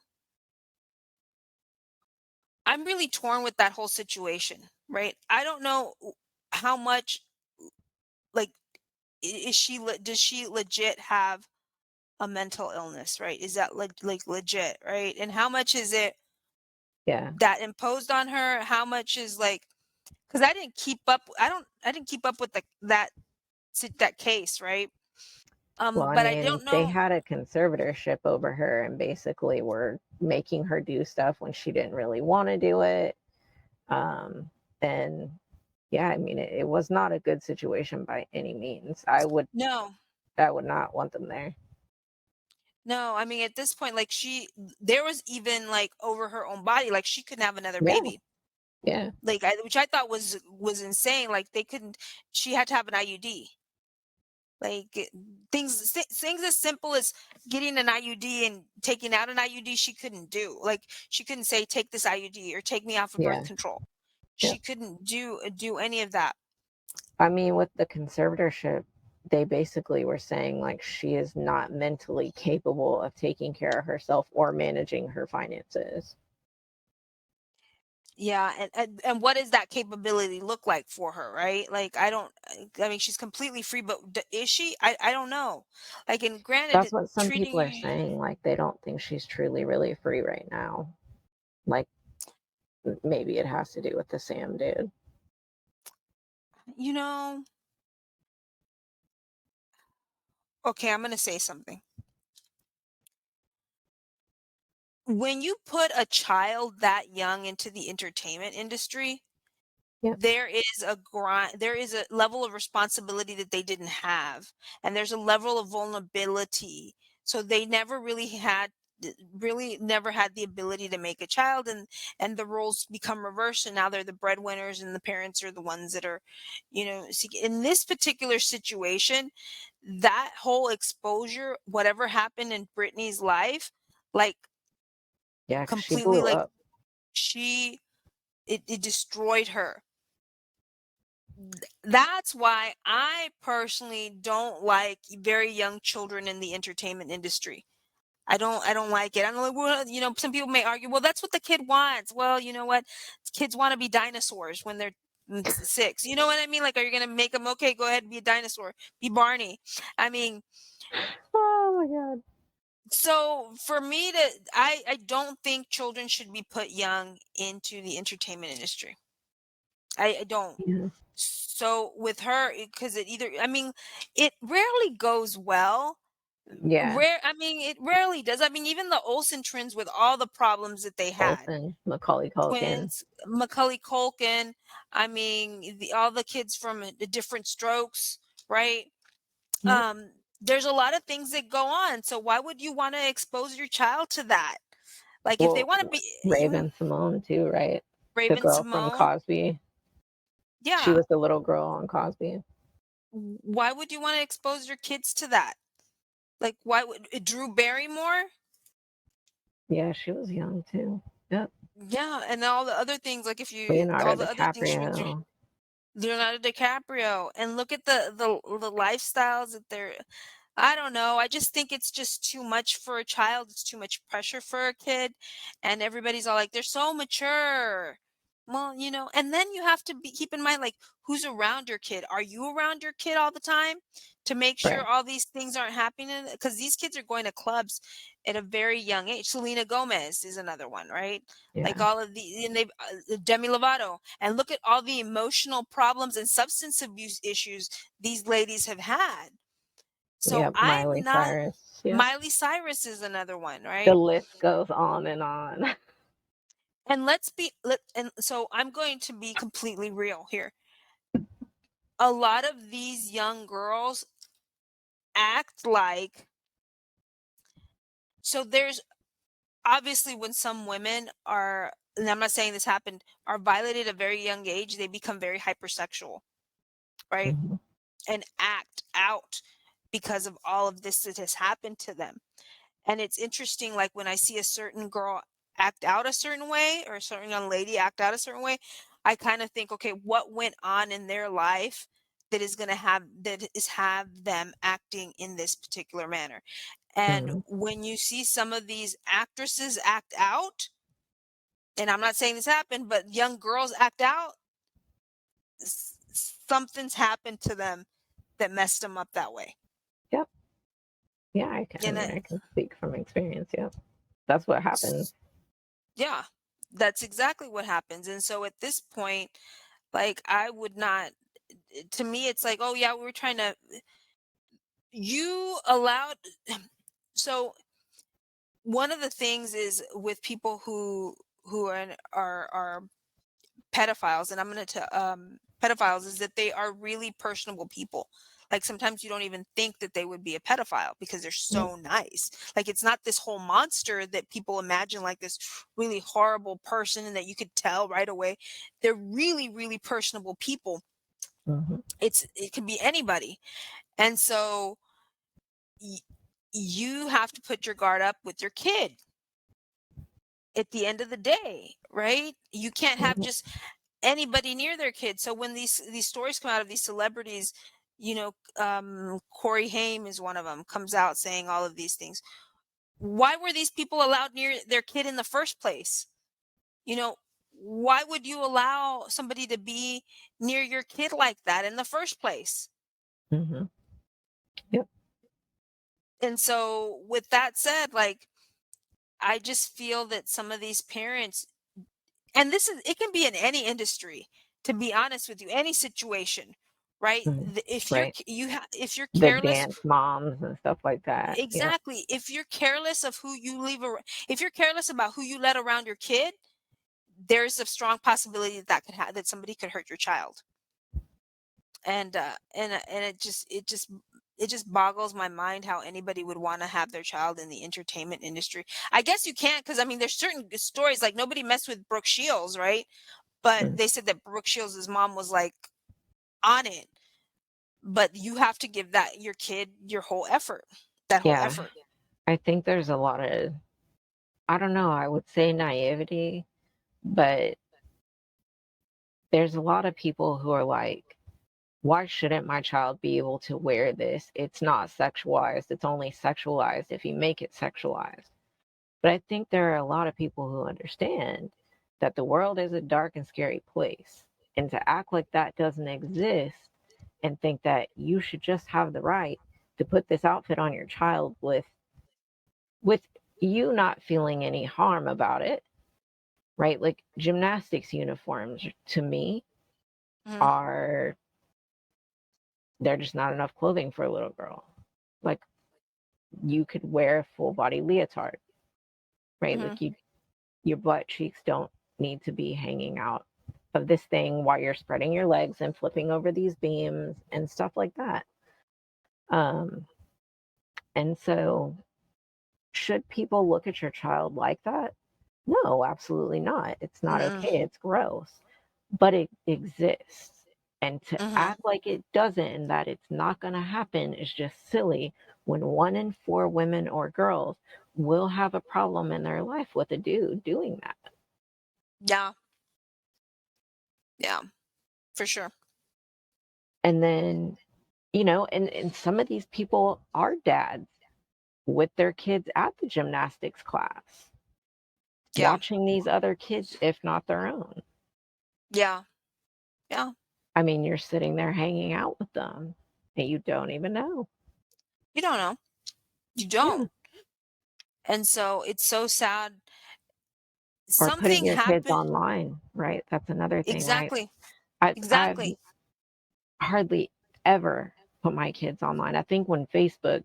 [SPEAKER 2] I'm really torn with that whole situation, right? I don't know how much, like, does she legit have a mental illness, right? Is that like legit, right? And how much is it
[SPEAKER 1] Yeah.
[SPEAKER 2] that imposed on her? How much is like, because I didn't keep up with that case, right?
[SPEAKER 1] Well, I
[SPEAKER 2] But I
[SPEAKER 1] mean,
[SPEAKER 2] don't
[SPEAKER 1] they
[SPEAKER 2] know.
[SPEAKER 1] had a conservatorship over her and basically were making her do stuff when she didn't really want to do it. Um, and yeah, I mean, it was not a good situation by any means.
[SPEAKER 2] No,
[SPEAKER 1] I would not want them there.
[SPEAKER 2] no, I mean, at this point, like there was even like over her own body, like she couldn't have another
[SPEAKER 1] Yeah,
[SPEAKER 2] baby.
[SPEAKER 1] yeah,
[SPEAKER 2] Like which I thought was insane. Like they couldn't. She had to have an IUD. Like things as simple as getting an IUD and taking out an IUD, she couldn't do. Like she couldn't say take this IUD or take me off of birth
[SPEAKER 1] yeah,
[SPEAKER 2] control.
[SPEAKER 1] yeah.
[SPEAKER 2] She couldn't do any of that.
[SPEAKER 1] I mean, with the conservatorship, they basically were saying like she is not mentally capable of taking care of herself or managing her finances.
[SPEAKER 2] Yeah, and what does that capability look like for her, right? Like I mean she's completely free, but is she? I don't know. Like and granted
[SPEAKER 1] That's what some people are
[SPEAKER 2] treating
[SPEAKER 1] saying. Like they don't think she's truly really free right now. Like maybe it has to do with the Sam dude.
[SPEAKER 2] you know, okay, I'm going to say something. When you put a child that young into the entertainment industry,
[SPEAKER 1] Yep.
[SPEAKER 2] there is a grind, there is a level of responsibility that they didn't have, and there's a level of vulnerability. So they really never had the ability to make a child, and the roles become reversed, and now they're the breadwinners and the parents are the ones that are, in this particular situation, that whole exposure, whatever happened in Britney's life, like
[SPEAKER 1] Yeah, because she
[SPEAKER 2] completely,
[SPEAKER 1] blew
[SPEAKER 2] like
[SPEAKER 1] up.
[SPEAKER 2] she it destroyed her. That's why I personally don't like very young children in the entertainment industry. I don't like it. I'm like, well, some people may argue, well, that's what the kid wants. Well, you know what? Kids want to be dinosaurs when they're 6. You know what I mean? Like, are you going to make them, okay, go ahead and be a dinosaur, be Barney? I mean,
[SPEAKER 1] Oh my god.
[SPEAKER 2] so for me I don't think children should be put young into the entertainment industry. I don't.
[SPEAKER 1] Yeah.
[SPEAKER 2] So with her, because it either, I mean, it rarely goes well.
[SPEAKER 1] Yeah.
[SPEAKER 2] I mean, it rarely does. I mean, even the Olsen twins with all the problems that they had,
[SPEAKER 1] Olsen, Macaulay Culkin.
[SPEAKER 2] twins, Macaulay Culkin, I mean, all the kids from the Different Strokes, right?
[SPEAKER 1] Yep.
[SPEAKER 2] There's a lot of things that go on. So why would you want to expose your child to that? Like if they
[SPEAKER 1] Well,
[SPEAKER 2] want to be
[SPEAKER 1] Raven Simone too, right? The
[SPEAKER 2] Raven
[SPEAKER 1] girl from
[SPEAKER 2] Simone,
[SPEAKER 1] Cosby. She
[SPEAKER 2] yeah.
[SPEAKER 1] was the little girl on Cosby.
[SPEAKER 2] Why would you want to expose your kids to that? Like why would Drew Barrymore?
[SPEAKER 1] Yeah, she was young too. Yep.
[SPEAKER 2] Yeah, and all the other things, like if you
[SPEAKER 1] Leonardo
[SPEAKER 2] all the other things she was
[SPEAKER 1] DiCaprio.
[SPEAKER 2] Leonardo DiCaprio, and look at the lifestyles that they're, I don't know. I just think it's just too much for a child. It's too much pressure for a kid. And everybody's all like, they're so mature. Well, and then you have to keep in mind, like, who's around your kid? Are you around your kid all the time to make sure
[SPEAKER 1] Right.
[SPEAKER 2] all these things aren't happening? Because these kids are going to clubs at a very young age. Selena Gomez is another one, right? Like
[SPEAKER 1] Yeah.
[SPEAKER 2] all of the, and they, Demi Lovato. And look at all the emotional problems and substance abuse issues these ladies have had. So
[SPEAKER 1] Yep. Miley
[SPEAKER 2] I'm not.
[SPEAKER 1] Cyrus. Yep.
[SPEAKER 2] Miley Cyrus is another one,
[SPEAKER 1] The
[SPEAKER 2] right?
[SPEAKER 1] list goes on and on.
[SPEAKER 2] And and so I'm going to be completely real here. A lot of these young girls act like, so there's obviously when some women are, and I'm not saying this happened, are violated at a very young age, they become very hypersexual, right?
[SPEAKER 1] Mhm.
[SPEAKER 2] And act out because of all of this that has happened to them. And it's interesting, like when I see a certain girl act out a certain way or a certain young lady act out a certain way, I kind of think, okay, what went on in their life that is have them acting in this particular manner. And
[SPEAKER 1] Mhm.
[SPEAKER 2] when you see some of these actresses act out, and I'm not saying this happened, but young girls act out, something's happened to them that messed them up that way.
[SPEAKER 1] Yep. Yeah, I can. I
[SPEAKER 2] And
[SPEAKER 1] mean, I can speak from experience. Yep. That's what happens.
[SPEAKER 2] yeah, that's exactly what happens. And so at this point, like I would not, to me, it's like, oh yeah, we were trying to, you allowed, so one of the things is with people who are pedophiles, and I'm going to pedophiles, is that they are really personable people. Like sometimes you don't even think that they would be a pedophile because they're
[SPEAKER 1] Yep.
[SPEAKER 2] so nice. Like it's not this whole monster that people imagine, like this really horrible person and that you could tell right away. They're really really personable people.
[SPEAKER 1] Mhm.
[SPEAKER 2] It could be anybody. And so y- you have to put your guard up with your kid at the end of the day, right? You can't have
[SPEAKER 1] Yep.
[SPEAKER 2] just anybody near their kids. So when these stories come out of these celebrities, Corey Haim is one of them, comes out saying all of these things. Why were these people allowed near their kid in the first place? You know, why would you allow somebody to be near your kid like that in the first place?
[SPEAKER 1] Mhm. Yep.
[SPEAKER 2] And so with that said, like I just feel that some of these parents, and it can be in any industry, to be honest with you, any situation, right?
[SPEAKER 1] Mhm.
[SPEAKER 2] If
[SPEAKER 1] Right.
[SPEAKER 2] if you're
[SPEAKER 1] The
[SPEAKER 2] careless,
[SPEAKER 1] dance moms and stuff like that. Yep.
[SPEAKER 2] exactly, if you're careless of if you're careless about who you let around your kid, there's a strong possibility that somebody could hurt your child. And it just boggles my mind how anybody would want to have their child in the entertainment industry. I guess you can't, because I mean there's certain stories, like nobody messed with Brooke Shields, right? But
[SPEAKER 1] Mm.
[SPEAKER 2] they said that Brooke Shields' mom was like on it. But you have to give that your kid your whole effort, that whole
[SPEAKER 1] Yeah.
[SPEAKER 2] effort.
[SPEAKER 1] I think there's a lot of, I don't know, I would say naivety, but there's a lot of people who are like, Why shouldn't my child be able to wear this? It's not sexualized. It's only sexualized if you make it sexualized. But I think there are a lot of people who understand that the world is a dark and scary place. And to act like that doesn't exist and think that you should just have the right to put this outfit on your child with you not feeling any harm about it, right? Like gymnastics uniforms to me
[SPEAKER 2] Mhm.
[SPEAKER 1] are they're just not enough clothing for a little girl. Like you could wear a full body leotard, right?
[SPEAKER 2] Mhm.
[SPEAKER 1] Like your butt cheeks don't need to be hanging out of this thing while you're spreading your legs and flipping over these beams and stuff like that. Um, and so, should people look at your child like that? No, absolutely not. It's not
[SPEAKER 2] Mm-mm.
[SPEAKER 1] okay. It's gross, but it exists. And to
[SPEAKER 2] Mhm.
[SPEAKER 1] act like it doesn't and that it's not going to happen is just silly when 1 in 4 women or girls will have a problem in their life with a dude doing that.
[SPEAKER 2] Yeah. Yeah. For sure.
[SPEAKER 1] And then, and some of these people are dads with their kids at the gymnastics class,
[SPEAKER 2] Yeah.
[SPEAKER 1] watching these other kids, if not their own.
[SPEAKER 2] Yeah. Yeah.
[SPEAKER 1] I mean, you're sitting there hanging out with them and you don't even know.
[SPEAKER 2] You don't know. You
[SPEAKER 1] Yeah.
[SPEAKER 2] don't. And so it's so sad.
[SPEAKER 1] Or putting
[SPEAKER 2] Something
[SPEAKER 1] your kids
[SPEAKER 2] happened.
[SPEAKER 1] online, right? That's another thing, right?
[SPEAKER 2] Exactly.
[SPEAKER 1] I've
[SPEAKER 2] Exactly.
[SPEAKER 1] hardly ever put my kids online. I think when Facebook,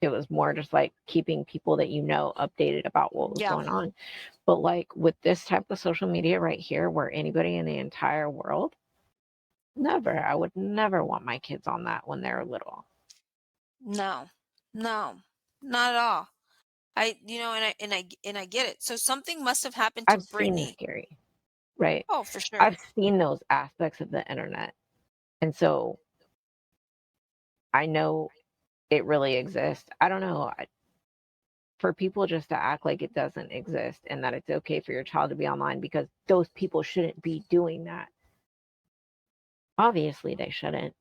[SPEAKER 1] it was more just like keeping people that updated about what was
[SPEAKER 2] Yeah.
[SPEAKER 1] going on. But like with this type of social media right here, where anybody in the entire world, never. I would never want my kids on that when they're little.
[SPEAKER 2] No. No. Not at all. And I get it. So something must have happened to
[SPEAKER 1] I've seen the
[SPEAKER 2] Brittany.
[SPEAKER 1] scary, right?
[SPEAKER 2] Oh, for sure.
[SPEAKER 1] I've seen those aspects of the internet. And so I know it really exists. I don't know. For people just to act like it doesn't exist and that it's okay for your child to be online because those people shouldn't be doing that. Obviously, they shouldn't,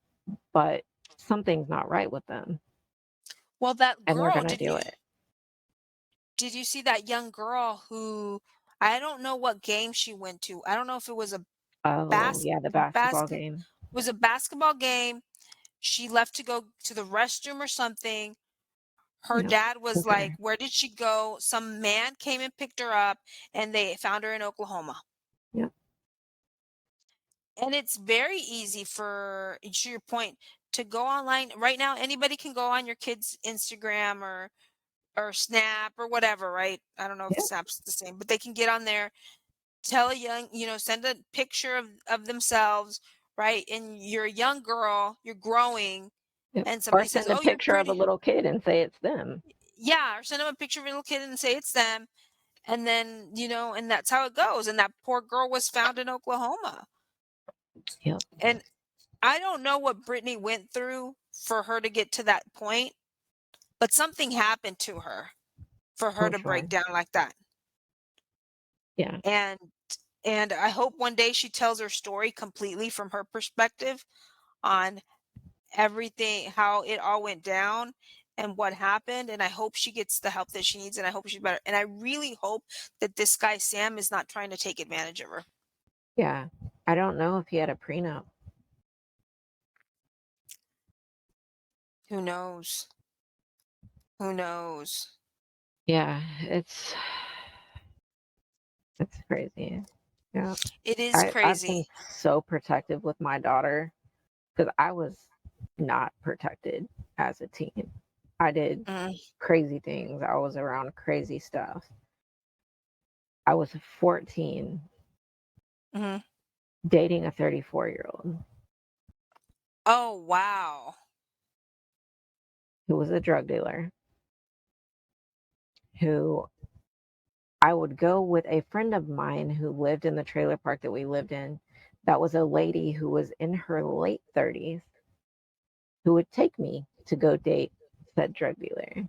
[SPEAKER 1] but something's not right with them
[SPEAKER 2] Well, that
[SPEAKER 1] and they're
[SPEAKER 2] girl,
[SPEAKER 1] going to do it.
[SPEAKER 2] did you see that young girl who I don't know what game she went to. I don't know if it was a
[SPEAKER 1] Oh,
[SPEAKER 2] bas
[SPEAKER 1] yeah, the basketball
[SPEAKER 2] basket
[SPEAKER 1] game.
[SPEAKER 2] was a basketball game. She left to go to the restroom or something. Her
[SPEAKER 1] Yep.
[SPEAKER 2] dad was
[SPEAKER 1] Took
[SPEAKER 2] like,
[SPEAKER 1] her.
[SPEAKER 2] "Where did she go?" Some man came and picked her up and they found her in Oklahoma.
[SPEAKER 1] Yep.
[SPEAKER 2] And it's very easy for, to your point, to go online right now. Anybody can go on your kid's Instagram or Snap or whatever, right? I don't know if
[SPEAKER 1] Yep.
[SPEAKER 2] Snap's the same, but they can get on there, tell a young, send a picture of themselves, right? And you're a young girl, you're growing,
[SPEAKER 1] Yep.
[SPEAKER 2] and
[SPEAKER 1] Or
[SPEAKER 2] somebody says,
[SPEAKER 1] send a
[SPEAKER 2] "Oh, you're
[SPEAKER 1] picture of a
[SPEAKER 2] pretty."
[SPEAKER 1] little kid and say it's them.
[SPEAKER 2] Yeah, or send them a picture of a little kid and say it's them. And then, and that's how it goes. And that poor girl was found in Oklahoma.
[SPEAKER 1] Yep.
[SPEAKER 2] And I don't know what Brittany went through for her to get to that point, but something happened to her for her
[SPEAKER 1] For
[SPEAKER 2] to break
[SPEAKER 1] sure.
[SPEAKER 2] down like that.
[SPEAKER 1] Yeah.
[SPEAKER 2] And I hope one day she tells her story completely from her perspective on everything, how it all went down and what happened. And I hope she gets the help that she needs. And I hope she's better. And I really hope that this guy, Sam, is not trying to take advantage of her.
[SPEAKER 1] Yeah. I don't know if he had a prenup.
[SPEAKER 2] Who knows? Who knows?
[SPEAKER 1] Yeah. It's crazy. Yeah.
[SPEAKER 2] It is
[SPEAKER 1] I've been
[SPEAKER 2] crazy.
[SPEAKER 1] so protective with my daughter because I was not protected as a teen. I did
[SPEAKER 2] Mm,
[SPEAKER 1] crazy things. I was around crazy stuff. I was 14
[SPEAKER 2] mhm.
[SPEAKER 1] dating a 34-year-old
[SPEAKER 2] Oh, wow.
[SPEAKER 1] who was a drug dealer, who I would go with a friend of mine who lived in the trailer park that we lived in. That was a lady who was in her late 30s who would take me to go date said drug dealer.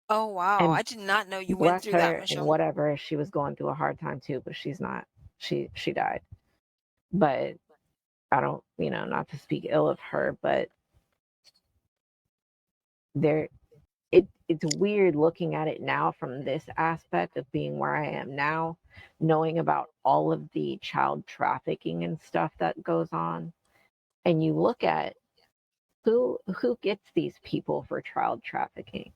[SPEAKER 2] Oh, wow.
[SPEAKER 1] And
[SPEAKER 2] I did not know you went
[SPEAKER 1] bless
[SPEAKER 2] through that,
[SPEAKER 1] her and
[SPEAKER 2] Michelle.
[SPEAKER 1] whatever, she was going through a hard time too, but she's not. She died. But I don't, not to speak ill of her, but there it's weird looking at it now from this aspect of being where I am now, knowing about all of the child trafficking and stuff that goes on. And you look at who gets these people for child trafficking.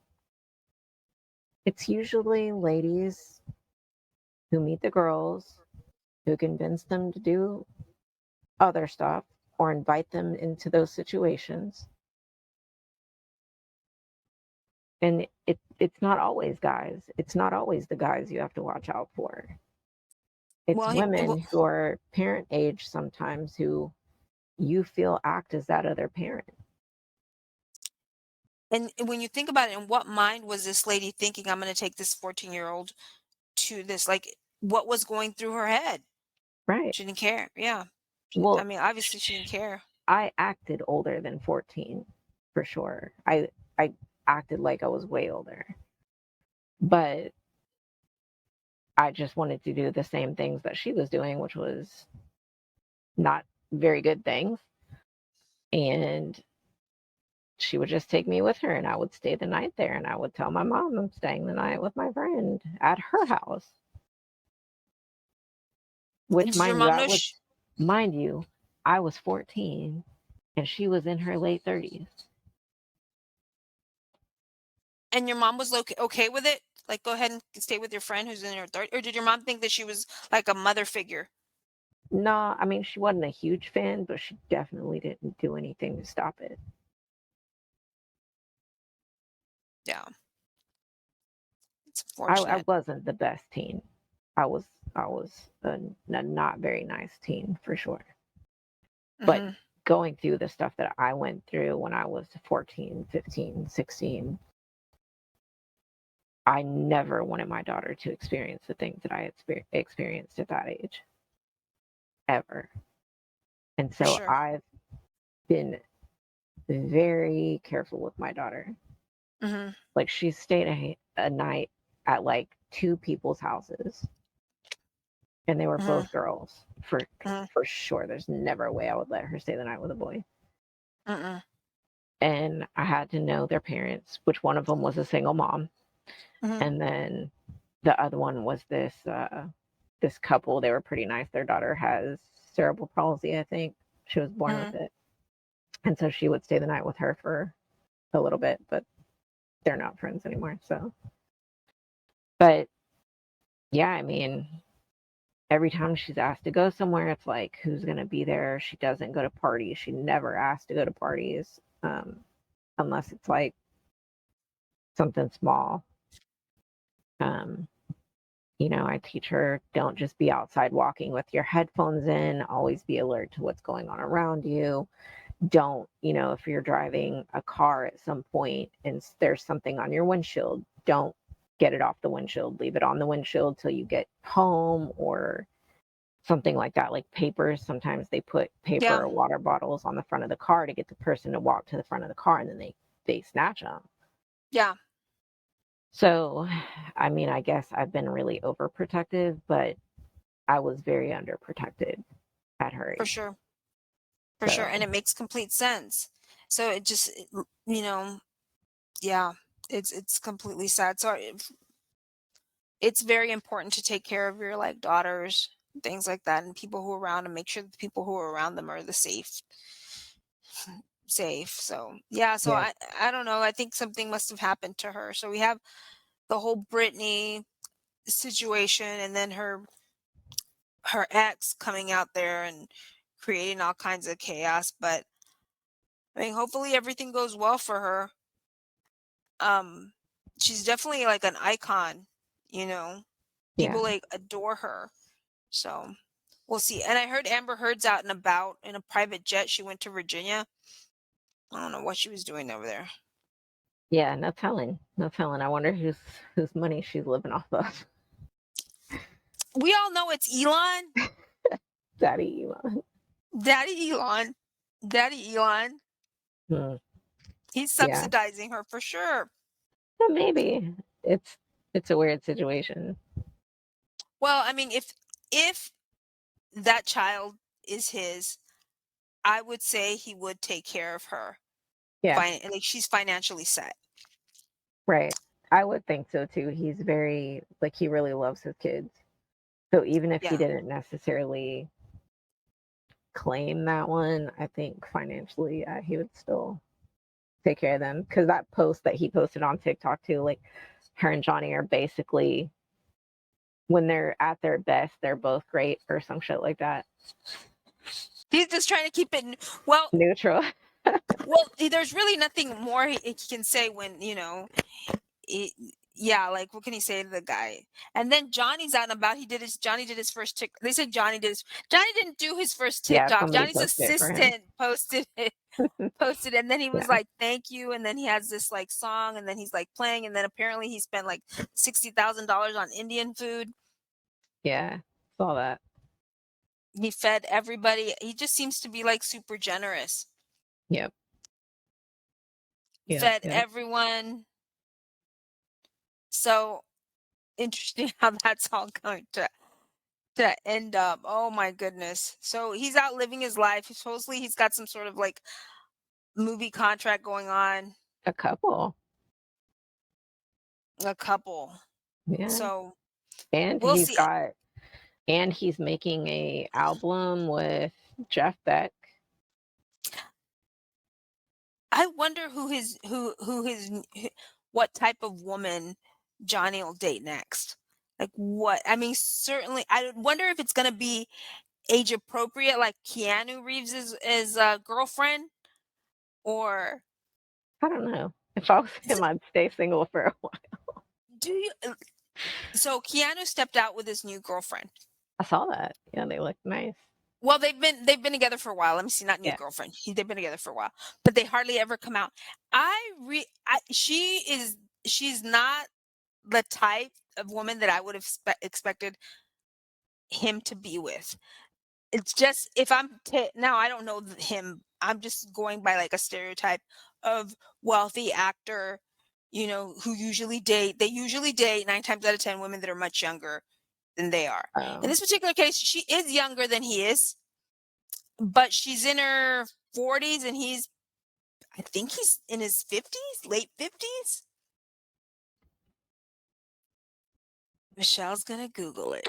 [SPEAKER 1] It's usually ladies who meet the girls, who convince them to do other stuff or invite them into those situations. And it's not always guys. It's not always the guys you have to watch out for. It's women
[SPEAKER 2] Well,
[SPEAKER 1] who are parent age sometimes who you feel act as that other parent.
[SPEAKER 2] and when you think about it, in what mind was this lady thinking, I'm going to take this 14-year-old to this? Like, what was going through her head?
[SPEAKER 1] Right.
[SPEAKER 2] She didn't care. Yeah. I
[SPEAKER 1] Well,
[SPEAKER 2] mean, obviously she didn't care.
[SPEAKER 1] I acted older than 14 for sure. I acted like I was way older. But I just wanted to do the same things that she was doing, which was not very good things. And she would just take me with her and I would stay the night there and I would tell my mom I'm staying the night with my friend at her house.
[SPEAKER 2] And
[SPEAKER 1] Which
[SPEAKER 2] did your mom know
[SPEAKER 1] mind you, I was 14 and she was in her late 30s.
[SPEAKER 2] and your mom was okay with it? Like, go ahead and stay with your friend who's in her 30s? Or did your mom think that she was like a mother figure?
[SPEAKER 1] No, I mean she wasn't a huge fan, but she definitely didn't do anything to stop it.
[SPEAKER 2] Yeah. It's
[SPEAKER 1] I
[SPEAKER 2] unfortunate.
[SPEAKER 1] wasn't the best teen. I was a not very nice teen for sure. But
[SPEAKER 2] Mhm.
[SPEAKER 1] going through the stuff that I went through when I was 14, 15, 16, I never wanted my daughter to experience the things that I experienced at that age, ever. And
[SPEAKER 2] For
[SPEAKER 1] so
[SPEAKER 2] sure.
[SPEAKER 1] I've been very careful with my daughter.
[SPEAKER 2] Mhm.
[SPEAKER 1] Like she stayed a night at like two people's houses, and they were
[SPEAKER 2] Mhm.
[SPEAKER 1] both girls for
[SPEAKER 2] Mhm.
[SPEAKER 1] for sure. There's never a way I would let her stay the night with a boy.
[SPEAKER 2] Mm-mm.
[SPEAKER 1] And I had to know their parents, which one of them was a single mom,
[SPEAKER 2] Mhm.
[SPEAKER 1] and then the other one was this couple. They were pretty nice. Their daughter has cerebral palsy, I think. She was born with
[SPEAKER 2] Mhm.
[SPEAKER 1] it. And so she would stay the night with her for a little bit, but they're not friends anymore. So, but yeah, I mean, every time she's asked to go somewhere, it's like, who's going to be there? She doesn't go to parties. She never asked to go to parties unless it's like something small. Um, I teach her don't just be outside walking with your headphones in, always be alert to what's going on around you. Don't, if you're driving a car at some point and there's something on your windshield, don't get it off the windshield. Leave it on the windshield till you get home or something like that. Like papers, sometimes they put paper
[SPEAKER 2] Yeah.
[SPEAKER 1] or water bottles on the front of the car to get the person to walk to the front of the car and then they snatch them.
[SPEAKER 2] Yeah.
[SPEAKER 1] So, I mean, I guess I've been really overprotective, but I was very underprotected at her
[SPEAKER 2] For
[SPEAKER 1] age.
[SPEAKER 2] sure. For sure. And
[SPEAKER 1] So,
[SPEAKER 2] it makes complete sense. So you know, yeah, it's completely sad. So it's very important to take care of your like daughters, things like that, and people who are around, and make sure that the people who are around them are the safe. So yeah, so
[SPEAKER 1] yeah,
[SPEAKER 2] I don't know. I think something must have happened to her. So we have the whole Britney situation, and then her ex coming out there and creating all kinds of chaos. But I mean, hopefully everything goes well for her. Um, she's definitely like an icon, you know.
[SPEAKER 1] yeah,
[SPEAKER 2] People like adore her. So we'll see. And I heard Amber Heard's out and about in a private jet. She went to Virginia. I don't know what she was doing over there.
[SPEAKER 1] yeah. No telling, no telling. I wonder whose money she's living off of.
[SPEAKER 2] We all know it's Elon,
[SPEAKER 1] Daddy Elon.
[SPEAKER 2] Daddy Elon, Daddy Elon.
[SPEAKER 1] Hmm.
[SPEAKER 2] He's
[SPEAKER 1] Yeah,
[SPEAKER 2] subsidizing her for sure.
[SPEAKER 1] well, maybe it's a weird situation.
[SPEAKER 2] Well, I mean, if that child is his, I would say he would take care of her.
[SPEAKER 1] Yeah,
[SPEAKER 2] Like she's financially set.
[SPEAKER 1] right. I would think so too. He's very like he really loves his kids. So even if he
[SPEAKER 2] Yeah.
[SPEAKER 1] didn't necessarily claim that one, I think financially, he would still take care of them. Because that post that he posted on TikTok too, like her and Johnny are basically when they're at their best, they're both great or some shit like that.
[SPEAKER 2] He's just trying to keep it well.
[SPEAKER 1] Neutral.
[SPEAKER 2] Well, there's really nothing more he can say when it, yeah, like what can he say to the guy? And then Johnny's out and about. Johnny did his first tick. They said Johnny didn't do his first
[SPEAKER 1] Yeah,
[SPEAKER 2] TikTok.
[SPEAKER 1] somebody
[SPEAKER 2] Johnny's
[SPEAKER 1] posted it for him.
[SPEAKER 2] assistant posted, and then he was
[SPEAKER 1] Yeah,
[SPEAKER 2] like, "Thank you," and then he has this like song, and then he's like playing, and then apparently he spent like $60,000 on Indian food.
[SPEAKER 1] yeah, saw that.
[SPEAKER 2] He fed everybody. He just seems to be like super generous.
[SPEAKER 1] Yep, yep,
[SPEAKER 2] Fed
[SPEAKER 1] yep.
[SPEAKER 2] everyone. So interesting how that's all going to end up. Oh my goodness. So he's out living his life. Supposedly he's got some sort of like movie contract going on.
[SPEAKER 1] A couple.
[SPEAKER 2] A couple.
[SPEAKER 1] Yeah,
[SPEAKER 2] So
[SPEAKER 1] and
[SPEAKER 2] we'll see.
[SPEAKER 1] he's making a album with Jeff Beck.
[SPEAKER 2] I wonder what type of woman Johnny will date next. Like what? I mean, certainly. I wonder if it's gonna be age appropriate, like Keanu Reeves is a girlfriend, or
[SPEAKER 1] I don't know. If I was him, I'd stay single for a while.
[SPEAKER 2] do you? So Keanu stepped out with his new girlfriend.
[SPEAKER 1] I saw that. Yeah, they look nice.
[SPEAKER 2] Well, they've been together for a while. Let me see, not new
[SPEAKER 1] Yeah.
[SPEAKER 2] girlfriend. They've been together for a while, but they hardly ever come out. She's not the type of woman that I would have expected him to be with. It's just if now I don't know him. I'm just going by like a stereotype of wealthy actor, who usually date. They usually date 9 times out of 10 women that are much younger than they are. In
[SPEAKER 1] Um,
[SPEAKER 2] this particular case, she is younger than he is, but she's in her 40s and I think he's in his 50s, late 50s. Michelle's gonna Google it.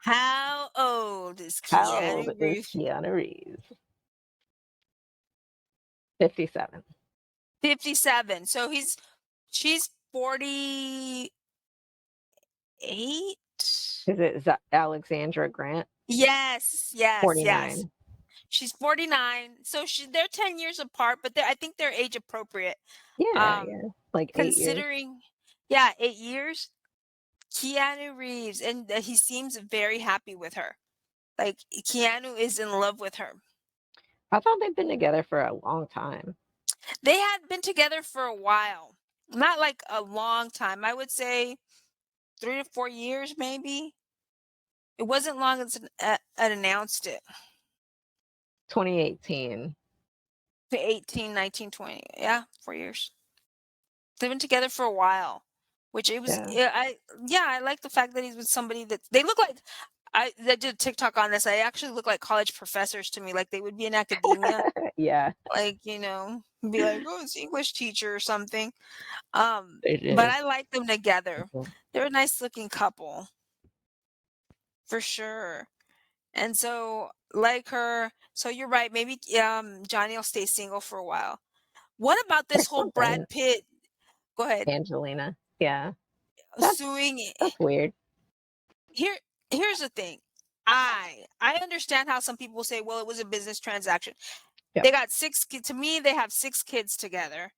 [SPEAKER 2] How old is
[SPEAKER 1] how old
[SPEAKER 2] Keanu
[SPEAKER 1] is
[SPEAKER 2] Reeves?
[SPEAKER 1] Keanu Reeves? 57.
[SPEAKER 2] 57. So she's 48.
[SPEAKER 1] Is it Alexandra Grant?
[SPEAKER 2] Yes, yes, yes.
[SPEAKER 1] 49.
[SPEAKER 2] She's 49. So they're 10 years apart, but I think they're age appropriate.
[SPEAKER 1] Yeah,
[SPEAKER 2] Um,
[SPEAKER 1] yeah. Like 8 years.
[SPEAKER 2] considering, yeah, 8 years. Keanu Reeves, and he seems very happy with her. Like Keanu is in love with her.
[SPEAKER 1] I thought they'd been together for a long time.
[SPEAKER 2] They had been together for a while, not like a long time. I would say 3 to 4 years, maybe. It wasn't long as it announced it.
[SPEAKER 1] 2018.
[SPEAKER 2] To 18, 19, 20. Yeah, 4 years. They've been together for a while, which it was.
[SPEAKER 1] Yeah.
[SPEAKER 2] I like the fact that he's with somebody that they look like. I did a TikTok on this. They actually look like college professors to me, like they would be in academia,
[SPEAKER 1] Yeah,
[SPEAKER 2] like be like, oh, it's English teacher or something.
[SPEAKER 1] they
[SPEAKER 2] But
[SPEAKER 1] do.
[SPEAKER 2] I like them together. They're a nice looking couple for sure. And so, like her, so you're right. Maybe Johnny will stay single for a while. What about
[SPEAKER 1] Or
[SPEAKER 2] this whole Brad
[SPEAKER 1] something.
[SPEAKER 2] Pitt? Go ahead.
[SPEAKER 1] Angelina. Yeah. That's
[SPEAKER 2] Suing.
[SPEAKER 1] that's weird.
[SPEAKER 2] Here, here's the thing. I understand how some people say, well, it was a business transaction.
[SPEAKER 1] Yep.
[SPEAKER 2] They got 6 kids. To me, they have 6 kids together.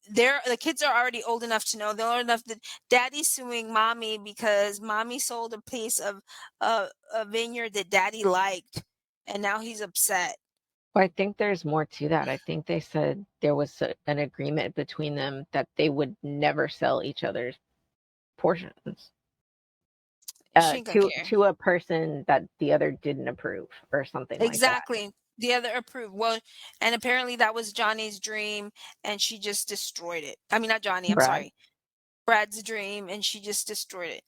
[SPEAKER 2] The kids are already old enough to know. They're old enough that daddy's suing mommy because mommy sold a piece of a vineyard that daddy liked, and now he's upset.
[SPEAKER 1] Well, I think there's more to that. I think they said there was an agreement between them that they would never sell each other's portions
[SPEAKER 2] She ain't gonna care.
[SPEAKER 1] to a person that the other didn't approve or something like that.
[SPEAKER 2] Exactly. The other approved. Well, and apparently that was Johnny's dream, and she just destroyed it. I mean, not Johnny. I'm
[SPEAKER 1] Brad.
[SPEAKER 2] sorry, Brad's dream, and she just destroyed it.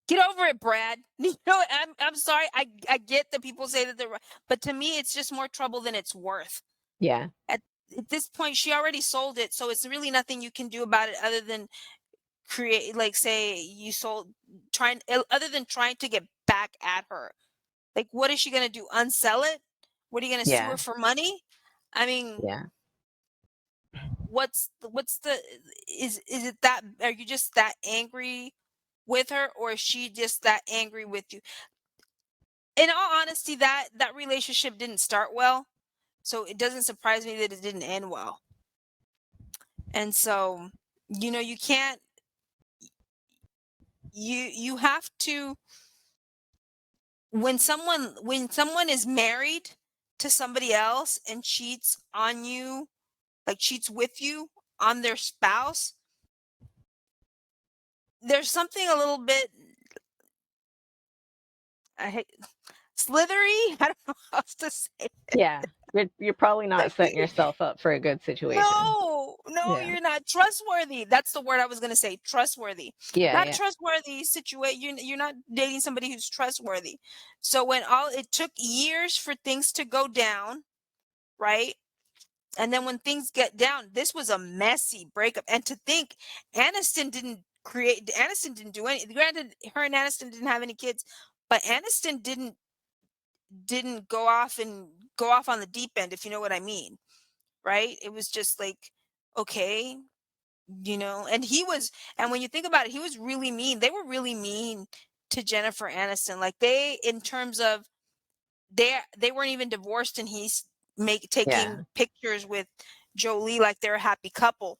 [SPEAKER 2] Get over it, Brad. You know, I'm sorry. I get that people say that they're right, but to me, it's just more trouble than it's worth.
[SPEAKER 1] Yeah.
[SPEAKER 2] At at this point, she already sold it, so it's really nothing you can do about it other than create, like, say you sold, trying other than trying to get back at her. Like, what is she gonna do? Unsell it? What are you gonna sue her
[SPEAKER 1] Yeah.
[SPEAKER 2] for money? I mean,
[SPEAKER 1] Yeah.
[SPEAKER 2] what's the is it that, are you just that angry with her, or is she just that angry with you? In all honesty, that relationship didn't start well, so it doesn't surprise me that it didn't end well. And so, you can't, you have to, when someone is married to somebody else and cheats on you, like cheats with you on their spouse, there's something a little bit, I hate, slithery. I don't know how else to say it.
[SPEAKER 1] Yeah. You're probably not
[SPEAKER 2] Like,
[SPEAKER 1] setting yourself up for a good situation.
[SPEAKER 2] no, no,
[SPEAKER 1] Yeah.
[SPEAKER 2] you're not trustworthy. That's the word I was gonna say, trustworthy.
[SPEAKER 1] Yeah,
[SPEAKER 2] Not
[SPEAKER 1] yeah.
[SPEAKER 2] trustworthy situation. You're not dating somebody who's trustworthy. So when all it took years for things to go down, right? And then when things get down, this was a messy breakup. And to think Aniston didn't do any, granted, her and Aniston didn't have any kids, but Aniston didn't go off on the deep end, if you know what I mean. Right? It was just like, okay, and and when you think about it, he was really mean. They were really mean to Jennifer Aniston. Like, in terms of, they weren't even divorced, and he's make taking
[SPEAKER 1] Yeah.
[SPEAKER 2] pictures with Jolie like they're a happy couple.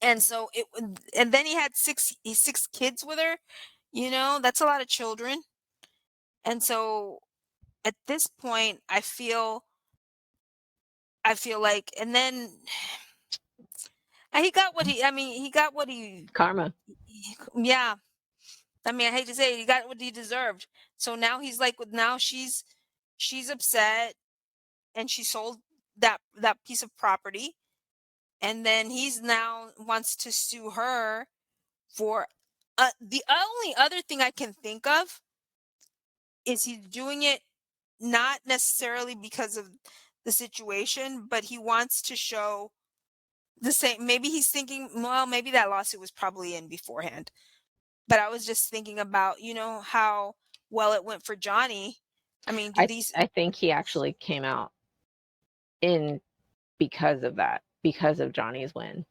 [SPEAKER 2] And so and then he had six kids with her. That's a lot of children. And so at this point, I feel like, and then he got what he I mean, he got what
[SPEAKER 1] Karma.
[SPEAKER 2] yeah. I mean, I hate to say it, he got what he deserved. So now he's like, now she's upset, and she sold that piece of property, and then he's now wants to sue her for, the only other thing I can think of is he's doing it not necessarily because of the situation, but he wants to show the same. Maybe he's thinking, well, maybe that lawsuit was probably in beforehand. But I was just thinking about, how well it went for Johnny. I mean, do
[SPEAKER 1] I
[SPEAKER 2] these
[SPEAKER 1] I think he actually came out in because of that, because of Johnny's win.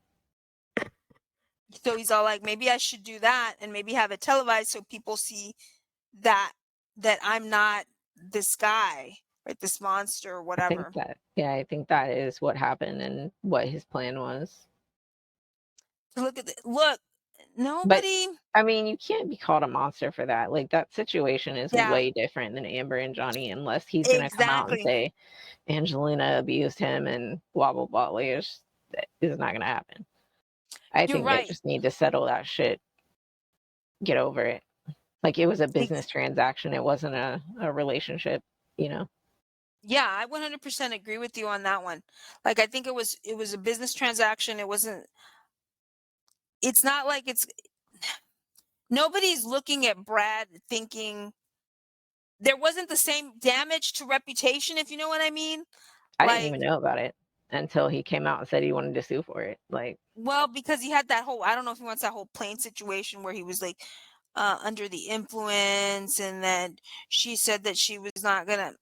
[SPEAKER 2] so he's all like, maybe I should do that and maybe have it televised so people see that I'm not this guy, right? This monster or
[SPEAKER 1] I think
[SPEAKER 2] whatever.
[SPEAKER 1] that, yeah, I think that is what happened and what his plan was.
[SPEAKER 2] So look,
[SPEAKER 1] But
[SPEAKER 2] nobody.
[SPEAKER 1] I mean, you can't be called a monster for that. Like, that situation is
[SPEAKER 2] Yeah,
[SPEAKER 1] way different than Amber and Johnny, unless he's gonna come out and
[SPEAKER 2] exactly.
[SPEAKER 1] say Angelina abused him and blah blah blah. Like, it's not gonna happen. I
[SPEAKER 2] You're
[SPEAKER 1] think they
[SPEAKER 2] right.
[SPEAKER 1] just need to settle that shit, get over it. Like, it was a business
[SPEAKER 2] Ex-
[SPEAKER 1] transaction. It wasn't a relationship, you know.
[SPEAKER 2] yeah, I 100% agree with you on that one. Like, I think it was a business transaction. It wasn't. It's not like it's nobody's looking at Brad thinking there wasn't the same damage to reputation, if you know what I mean.
[SPEAKER 1] I didn't
[SPEAKER 2] Like,
[SPEAKER 1] even know about it until he came out and said he wanted to sue for it. Like,
[SPEAKER 2] well, because he had that whole, I don't know if he wants that whole plane situation where he was like, under the influence, and then she said that she was not gonna.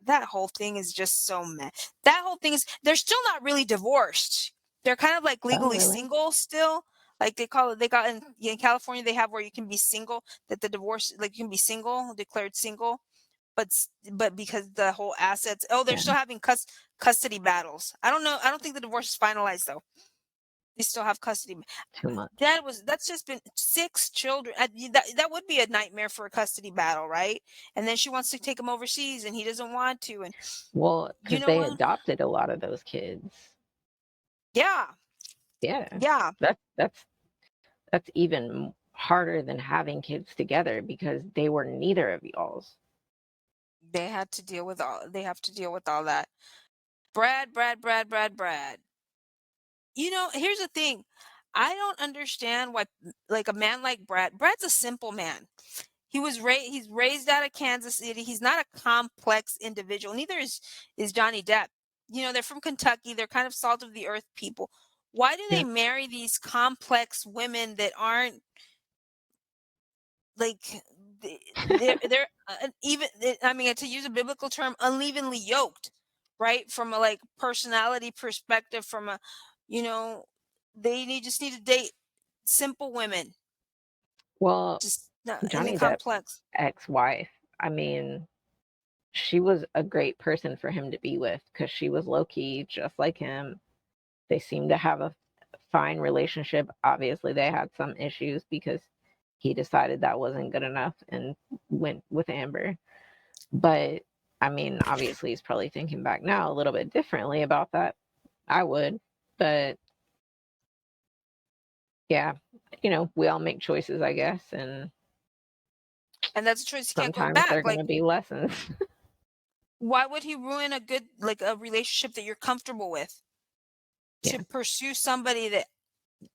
[SPEAKER 2] That whole thing is just so mad. That whole thing is, they're still not really divorced. They're kind of like
[SPEAKER 1] oh
[SPEAKER 2] legally
[SPEAKER 1] really?
[SPEAKER 2] single still. Like, they call it, they got in California, they have where you can be single, that the divorce, like, you can be single, declared single, but because the whole assets, oh, they're
[SPEAKER 1] Yeah,
[SPEAKER 2] still having custody battles. I don't know. I don't think the divorce is finalized though. They still have custody.
[SPEAKER 1] too much.
[SPEAKER 2] That's just been six children. That would be a nightmare for a custody battle, right? And then she wants to take him overseas, and he doesn't want to. And
[SPEAKER 1] Well,
[SPEAKER 2] you
[SPEAKER 1] because
[SPEAKER 2] know
[SPEAKER 1] they
[SPEAKER 2] what?
[SPEAKER 1] adopted a lot of those kids.
[SPEAKER 2] Yeah,
[SPEAKER 1] Yeah,
[SPEAKER 2] yeah.
[SPEAKER 1] that's even harder than having kids together because they were neither of y'all's.
[SPEAKER 2] They had to deal with all. They have to deal with all that. Brad, Brad, Brad, Brad, Brad. Here's the thing. I don't understand why, like, a man like Brad's a simple man. He's raised out of Kansas City. He's not a complex individual. Neither is Johnny Depp. They're from Kentucky. They're kind of salt of the earth people. Why do they
[SPEAKER 1] Yeah.
[SPEAKER 2] marry these complex women that aren't like they're I mean, to use a biblical term, unevenly yoked, right? From a like personality perspective, from a you know, just need to date simple women,
[SPEAKER 1] Well,
[SPEAKER 2] just not any
[SPEAKER 1] Johnny Depp's
[SPEAKER 2] complex.
[SPEAKER 1] ex-wife, I mean, she was a great person for him to be with because she was low key, just like him. They seemed to have a fine relationship. Obviously, they had some issues because he decided that wasn't good enough and went with Amber. But I mean, obviously, he's probably thinking back now a little bit differently about that. I would. But yeah, we all make choices, I guess. And
[SPEAKER 2] And that's a choice you can't go
[SPEAKER 1] sometimes
[SPEAKER 2] back.
[SPEAKER 1] they're going
[SPEAKER 2] Like,
[SPEAKER 1] to be lessons.
[SPEAKER 2] why would he ruin a good, like, a relationship that you're comfortable with to
[SPEAKER 1] Yeah.
[SPEAKER 2] pursue somebody that I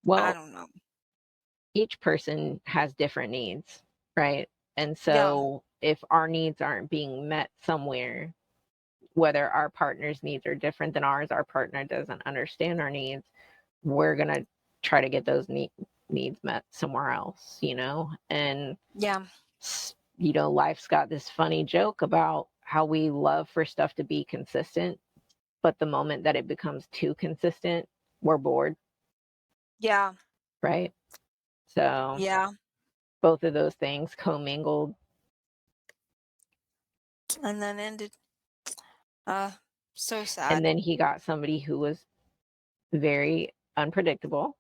[SPEAKER 1] Well,
[SPEAKER 2] don't know?
[SPEAKER 1] each person has different needs, right? And
[SPEAKER 2] Yeah,
[SPEAKER 1] so if our needs aren't being met somewhere, whether our partner's needs are different than ours, our partner doesn't understand our needs, we're going to try to get those needs met somewhere else, And,
[SPEAKER 2] yeah,
[SPEAKER 1] life's got this funny joke about how we love for stuff to be consistent, but the moment that it becomes too consistent, we're bored,
[SPEAKER 2] yeah,
[SPEAKER 1] right? So
[SPEAKER 2] yeah.
[SPEAKER 1] both of those things commingled.
[SPEAKER 2] And then ended. Uh, so
[SPEAKER 1] And
[SPEAKER 2] sad.
[SPEAKER 1] then he got somebody who was very unpredictable,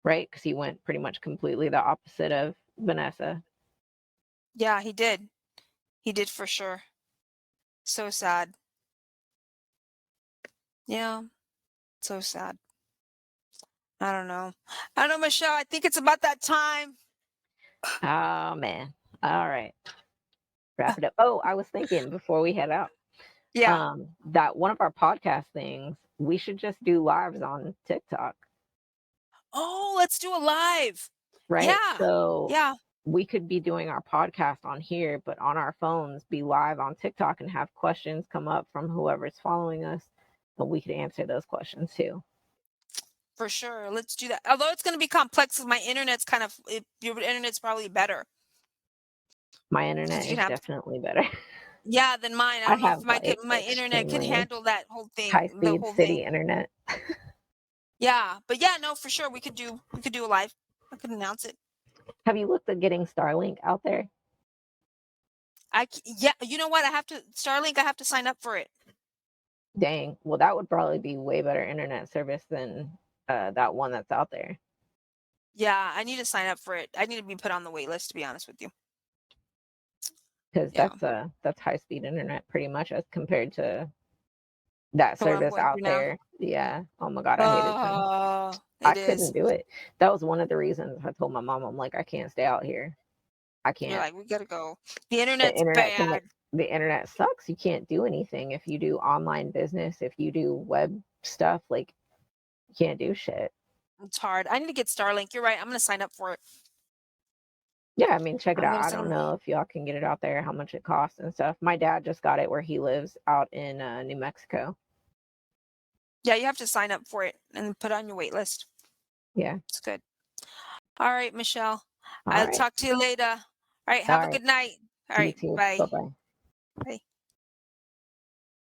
[SPEAKER 1] right? Because he went pretty much completely the opposite of Vanessa.
[SPEAKER 2] Yeah, he did. He did for sure. So sad. Yeah, so sad. I don't know. I don't know, Michelle. I think it's about that time.
[SPEAKER 1] Oh, man. All right. Wrap it up. Oh, I was thinking before we head out,
[SPEAKER 2] Yeah.
[SPEAKER 1] that one of our podcast things, we should just do lives on TikTok,
[SPEAKER 2] Oh, let's do a live.
[SPEAKER 1] right?
[SPEAKER 2] Yeah.
[SPEAKER 1] So
[SPEAKER 2] Yeah.
[SPEAKER 1] we could be doing our podcast on here, but on our phones, be live on TikTok and have questions come up from whoever's following us, and we could answer those questions too.
[SPEAKER 2] For sure. Let's do that. Although it's going to be complex because my internet's your internet's probably better
[SPEAKER 1] My
[SPEAKER 2] because
[SPEAKER 1] internet
[SPEAKER 2] you can
[SPEAKER 1] is
[SPEAKER 2] have,
[SPEAKER 1] definitely better.
[SPEAKER 2] yeah, than mine. I
[SPEAKER 1] I
[SPEAKER 2] don't know if
[SPEAKER 1] have like
[SPEAKER 2] my internet can
[SPEAKER 1] extremely
[SPEAKER 2] handle that whole thing,
[SPEAKER 1] high
[SPEAKER 2] the
[SPEAKER 1] speed
[SPEAKER 2] whole
[SPEAKER 1] city
[SPEAKER 2] thing.
[SPEAKER 1] internet.
[SPEAKER 2] Yeah. But yeah, no, for sure. We could do a live. I could announce it.
[SPEAKER 1] Have you looked at getting Starlink out there?
[SPEAKER 2] Yeah, you know what? Starlink, I have to sign up for it.
[SPEAKER 1] Dang. Well, that would probably be way better internet service than that one that's out there.
[SPEAKER 2] Yeah, I need to sign up for it. I need to be put on the wait list, to be honest with you.
[SPEAKER 1] Because
[SPEAKER 2] Yeah.
[SPEAKER 1] that's high speed internet pretty much as compared to that
[SPEAKER 2] So what I'm
[SPEAKER 1] service
[SPEAKER 2] going
[SPEAKER 1] out
[SPEAKER 2] through now.
[SPEAKER 1] there. Yeah. Oh my god, I hate it too. I
[SPEAKER 2] It
[SPEAKER 1] couldn't
[SPEAKER 2] is.
[SPEAKER 1] do it. That was one of the reasons I told my mom, I'm like, I can't stay out here. I
[SPEAKER 2] You're
[SPEAKER 1] can't.
[SPEAKER 2] like, we gotta go. The
[SPEAKER 1] The
[SPEAKER 2] internet's
[SPEAKER 1] internet
[SPEAKER 2] bad.
[SPEAKER 1] the internet sucks. You can't do anything if you do online business, if you do web stuff, like you can't do shit.
[SPEAKER 2] It's hard. I need to get Starlink. You're right. I'm gonna sign up for it.
[SPEAKER 1] Yeah, I mean, check it
[SPEAKER 2] I'm
[SPEAKER 1] out.
[SPEAKER 2] gonna
[SPEAKER 1] I
[SPEAKER 2] sign
[SPEAKER 1] don't
[SPEAKER 2] up.
[SPEAKER 1] know if y'all can get it out there, how much it costs and stuff. My dad just got it where he lives out in New Mexico.
[SPEAKER 2] Yeah, you have to sign up for it and put it on your wait list.
[SPEAKER 1] Yeah.
[SPEAKER 2] It's good. All right, Michelle.
[SPEAKER 1] All
[SPEAKER 2] I'll
[SPEAKER 1] right.
[SPEAKER 2] talk to you later. All right,
[SPEAKER 1] All
[SPEAKER 2] have a
[SPEAKER 1] right.
[SPEAKER 2] good night. All
[SPEAKER 1] You
[SPEAKER 2] right,
[SPEAKER 1] too.
[SPEAKER 2] bye.
[SPEAKER 1] Bye bye.
[SPEAKER 2] Bye.